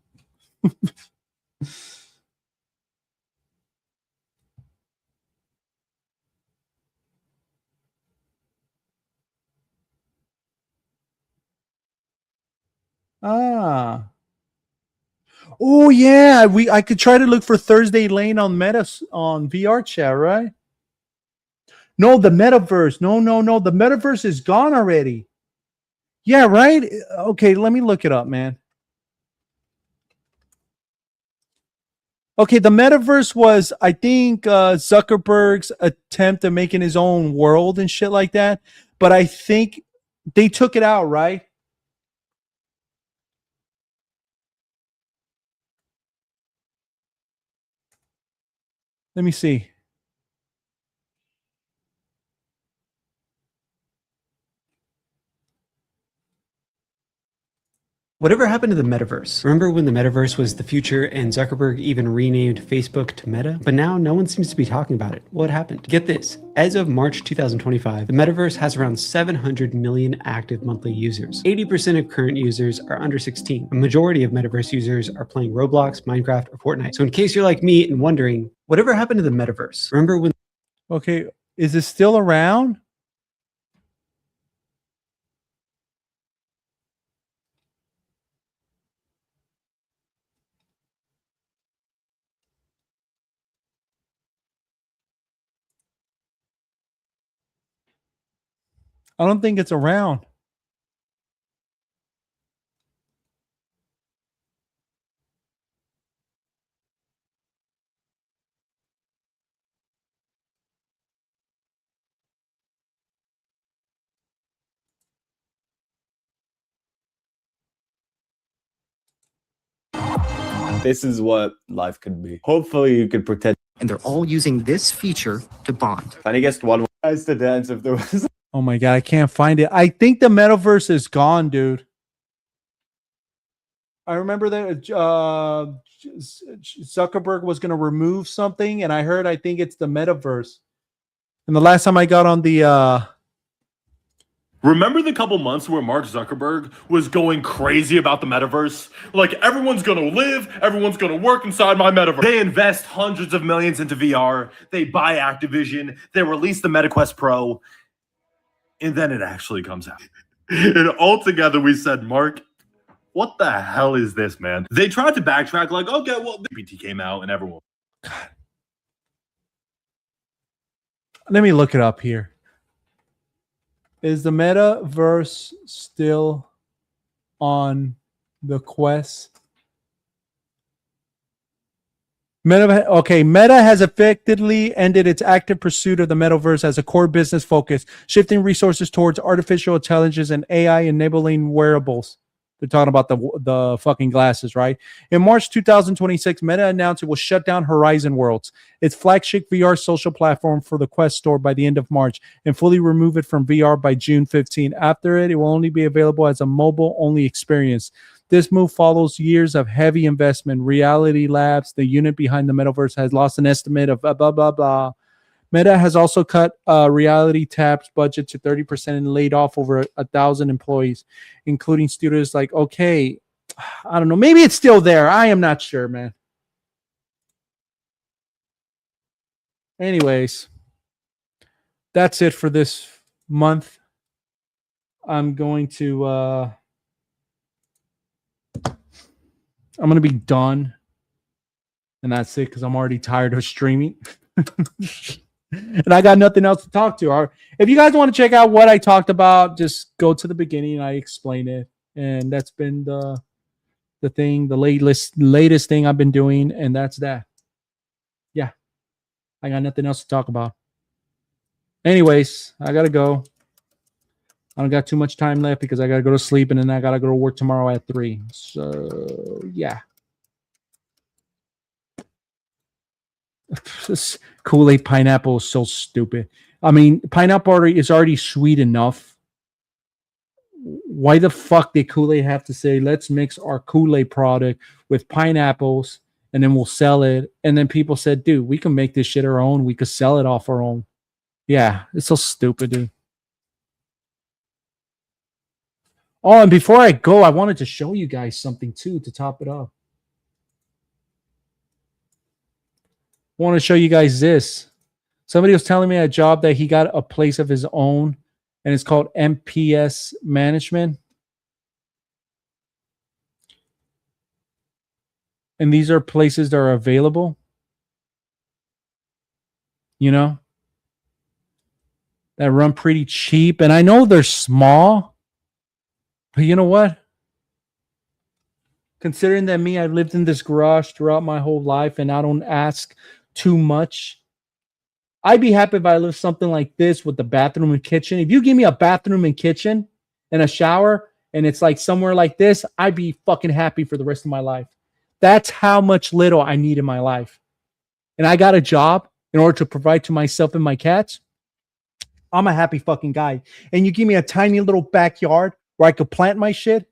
Ah. Oh yeah, I could try to look for Thursday Lane on on VR chat, right? No, the metaverse. No. The metaverse is gone already. Yeah, right? Okay, let me look it up, man. Okay, the metaverse was, I think, Zuckerberg's attempt at making his own world and shit like that. But I think they took it out, right? Let me see. Whatever happened to the metaverse? Remember when the metaverse was the future and Zuckerberg even renamed Facebook to Meta? But now no one seems to be talking about it. What happened? Get this. As of March 2025, the metaverse has around 700 million active monthly users. 80% of current users are under 16. A majority of metaverse users are playing Roblox, Minecraft, or Fortnite. So in case you're like me and wondering, whatever happened to the metaverse? Remember when... Okay, is it still around? I don't think it's around. This is what life could be. Hopefully you could pretend. And they're all using this feature to bond. And I guess one guys to dance if there was. Oh my God, I can't find it. I think the metaverse is gone, dude. I remember that Zuckerberg was going to remove something, and I think it's the metaverse. And the last time I got on the... Remember the couple months where Mark Zuckerberg was going crazy about the metaverse? Like, everyone's going to live, everyone's going to work inside my metaverse. They invest hundreds of millions into VR. They buy Activision. They release the MetaQuest Pro. And then it actually comes out. And altogether we said, Mark, what the hell is this, man? They tried to backtrack like, okay, well, the GPT came out and everyone... God. Let me look it up here. Is the metaverse still on the quest? Meta has effectively ended its active pursuit of the metaverse as a core business focus, shifting resources towards artificial intelligence and AI enabling wearables. They're talking about the fucking glasses, right? In March 2026, Meta announced it will shut down Horizon Worlds, its flagship VR social platform for the Quest Store, by the end of March, and fully remove it from VR by June 15. After it will only be available as a mobile-only experience. This move follows years of heavy investment. Reality Labs, the unit behind the metaverse, has lost an estimate of blah, blah, blah, blah. Meta has also cut Reality Tab's budget to 30% and laid off over 1,000 employees, including studios like, okay, I don't know. Maybe it's still there. I am not sure, man. Anyways, that's it for this month. I'm going to be done. And that's it because I'm already tired of streaming. And I got nothing else to talk to. If you guys want to check out what I talked about, just go to the beginning. I explain it. And that's been the thing, the latest thing I've been doing. And that's that. Yeah. I got nothing else to talk about. Anyways, I got to go. I don't got too much time left because I got to go to sleep and then I got to go to work tomorrow at 3. So, yeah. This Kool-Aid pineapple is so stupid. I mean, pineapple is already sweet enough. Why the fuck did Kool-Aid have to say, let's mix our Kool-Aid product with pineapples and then we'll sell it? And then people said, dude, we can make this shit our own. We could sell it off our own. Yeah, it's so stupid, dude. Oh, and before I go, I wanted to show you guys something too to top it up. I want to show you guys this. Somebody was telling me a job that he got a place of his own, and it's called MPS Management. And these are places that are available. You know? That run pretty cheap. And I know they're small. But you know what? Considering that I've lived in this garage throughout my whole life and I don't ask too much, I'd be happy if I lived something like this with the bathroom and kitchen. If you give me a bathroom and kitchen and a shower and it's like somewhere like this, I'd be fucking happy for the rest of my life. That's how much little I need in my life. And I got a job in order to provide to myself and my cats. I'm a happy fucking guy. And you give me a tiny little backyard where I could plant my shit.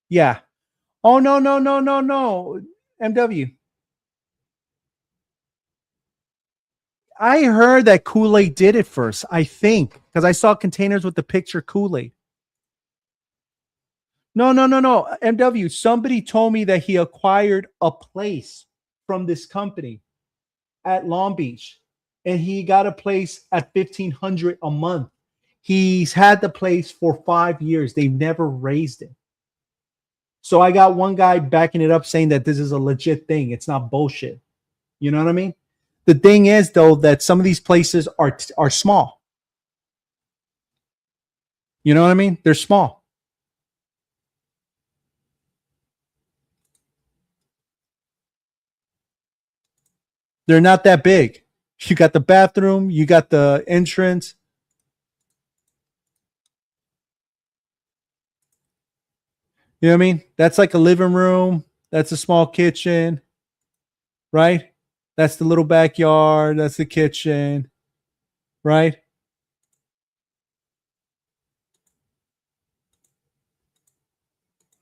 Yeah. Oh, no. MW. I heard that Kool-Aid did it first, I think, because I saw containers with the picture Kool-Aid. No. MW, somebody told me that he acquired a place from this company at Long Beach, and he got a place at $1,500 a month. He's had the place for 5 years. They've never raised it. So I got one guy backing it up saying that this is a legit thing. It's not bullshit. You know what I mean? The thing is, though, that some of these places are small. You know what I mean? They're small. They're not that big. You got the bathroom. You got the entrance. You know what I mean? That's like a living room. That's a small kitchen. Right? That's the little backyard. That's the kitchen. Right?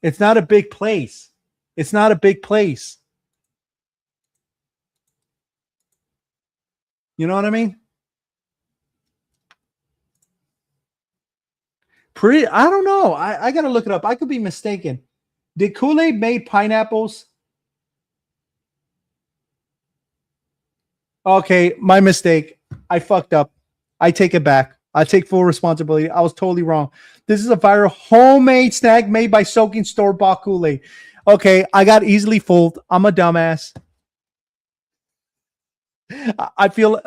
It's not a big place. It's not a big place. You know what I mean? I don't know. I got to look it up. I could be mistaken. Did Kool-Aid made pineapples? Okay, my mistake. I fucked up. I take it back. I take full responsibility. I was totally wrong. This is a viral homemade snack made by soaking store-bought Kool-Aid. Okay, I got easily fooled. I'm a dumbass. I feel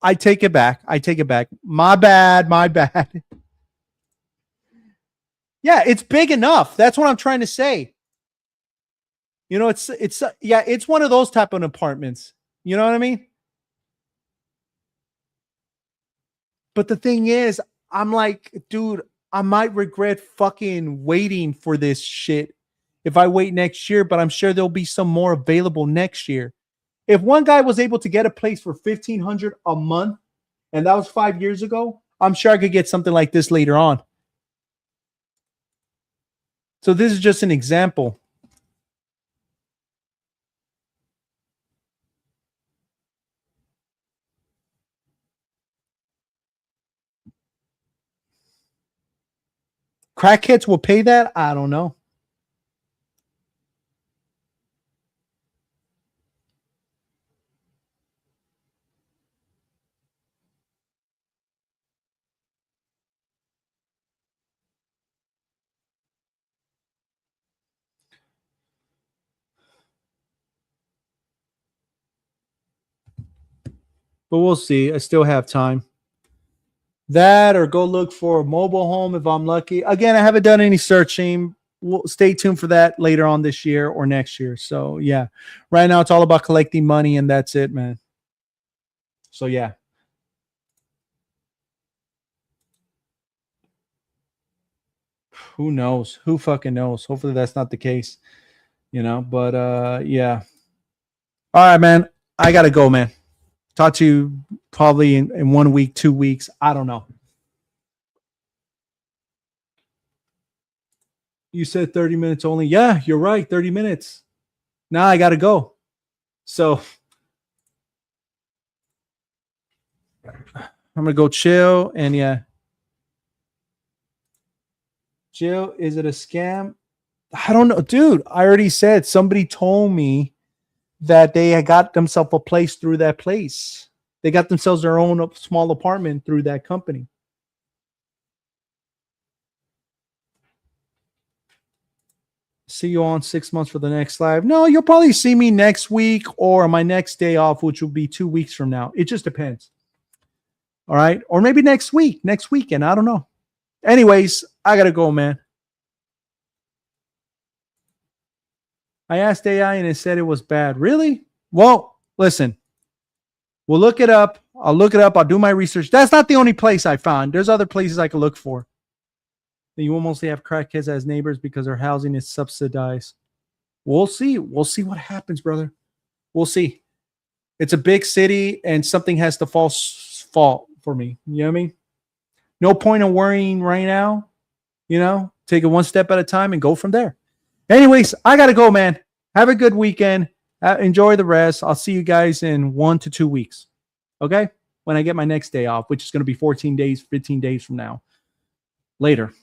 I take it back. I take it back. My bad. My bad. Yeah, it's big enough. That's what I'm trying to say. You know, it's one of those type of apartments. You know what I mean? But the thing is, I'm like, dude, I might regret fucking waiting for this shit if I wait next year, but I'm sure there'll be some more available next year. If one guy was able to get a place for $1,500 a month, and that was 5 years ago, I'm sure I could get something like this later on. So this is just an example. Crackheads will pay that? I don't know. But we'll see. I still have time. That or go look for a mobile home if I'm lucky. Again, I haven't done any searching. We'll stay tuned for that later on this year or next year. So yeah, right now it's all about collecting money and that's it, man. So yeah. Who knows? Who fucking knows? Hopefully that's not the case, you know, but yeah. All right, man. I gotta go, man. Talk to you probably in 1 week, 2 weeks. I don't know. You said 30 minutes only. Yeah, you're right. 30 minutes. Now I got to go. So I'm going to go chill. And yeah. Chill. Is it a scam? I don't know. Dude, I already said somebody told me that they had got themselves a place through that place. They got themselves their own small apartment through that company. See you on 6 months for the next live. No, you'll probably see me next week or my next day off, which will be 2 weeks from now. It just depends. All right. Or maybe next weekend. I don't know. Anyways, I got to go, man. I asked AI and it said it was bad. Really? Well, listen, we'll look it up. I'll look it up. I'll do my research. That's not the only place I found. There's other places I could look for. You will mostly have crackheads as neighbors because their housing is subsidized. We'll see. We'll see what happens, brother. We'll see. It's a big city and something has to fall for me. You know what I mean? No point in worrying right now. You know, take it one step at a time and go from there. Anyways, I got to go, man. Have a good weekend. Enjoy the rest. I'll see you guys in 1 to 2 weeks. Okay? When I get my next day off, which is going to be 14 days, 15 days from now. Later.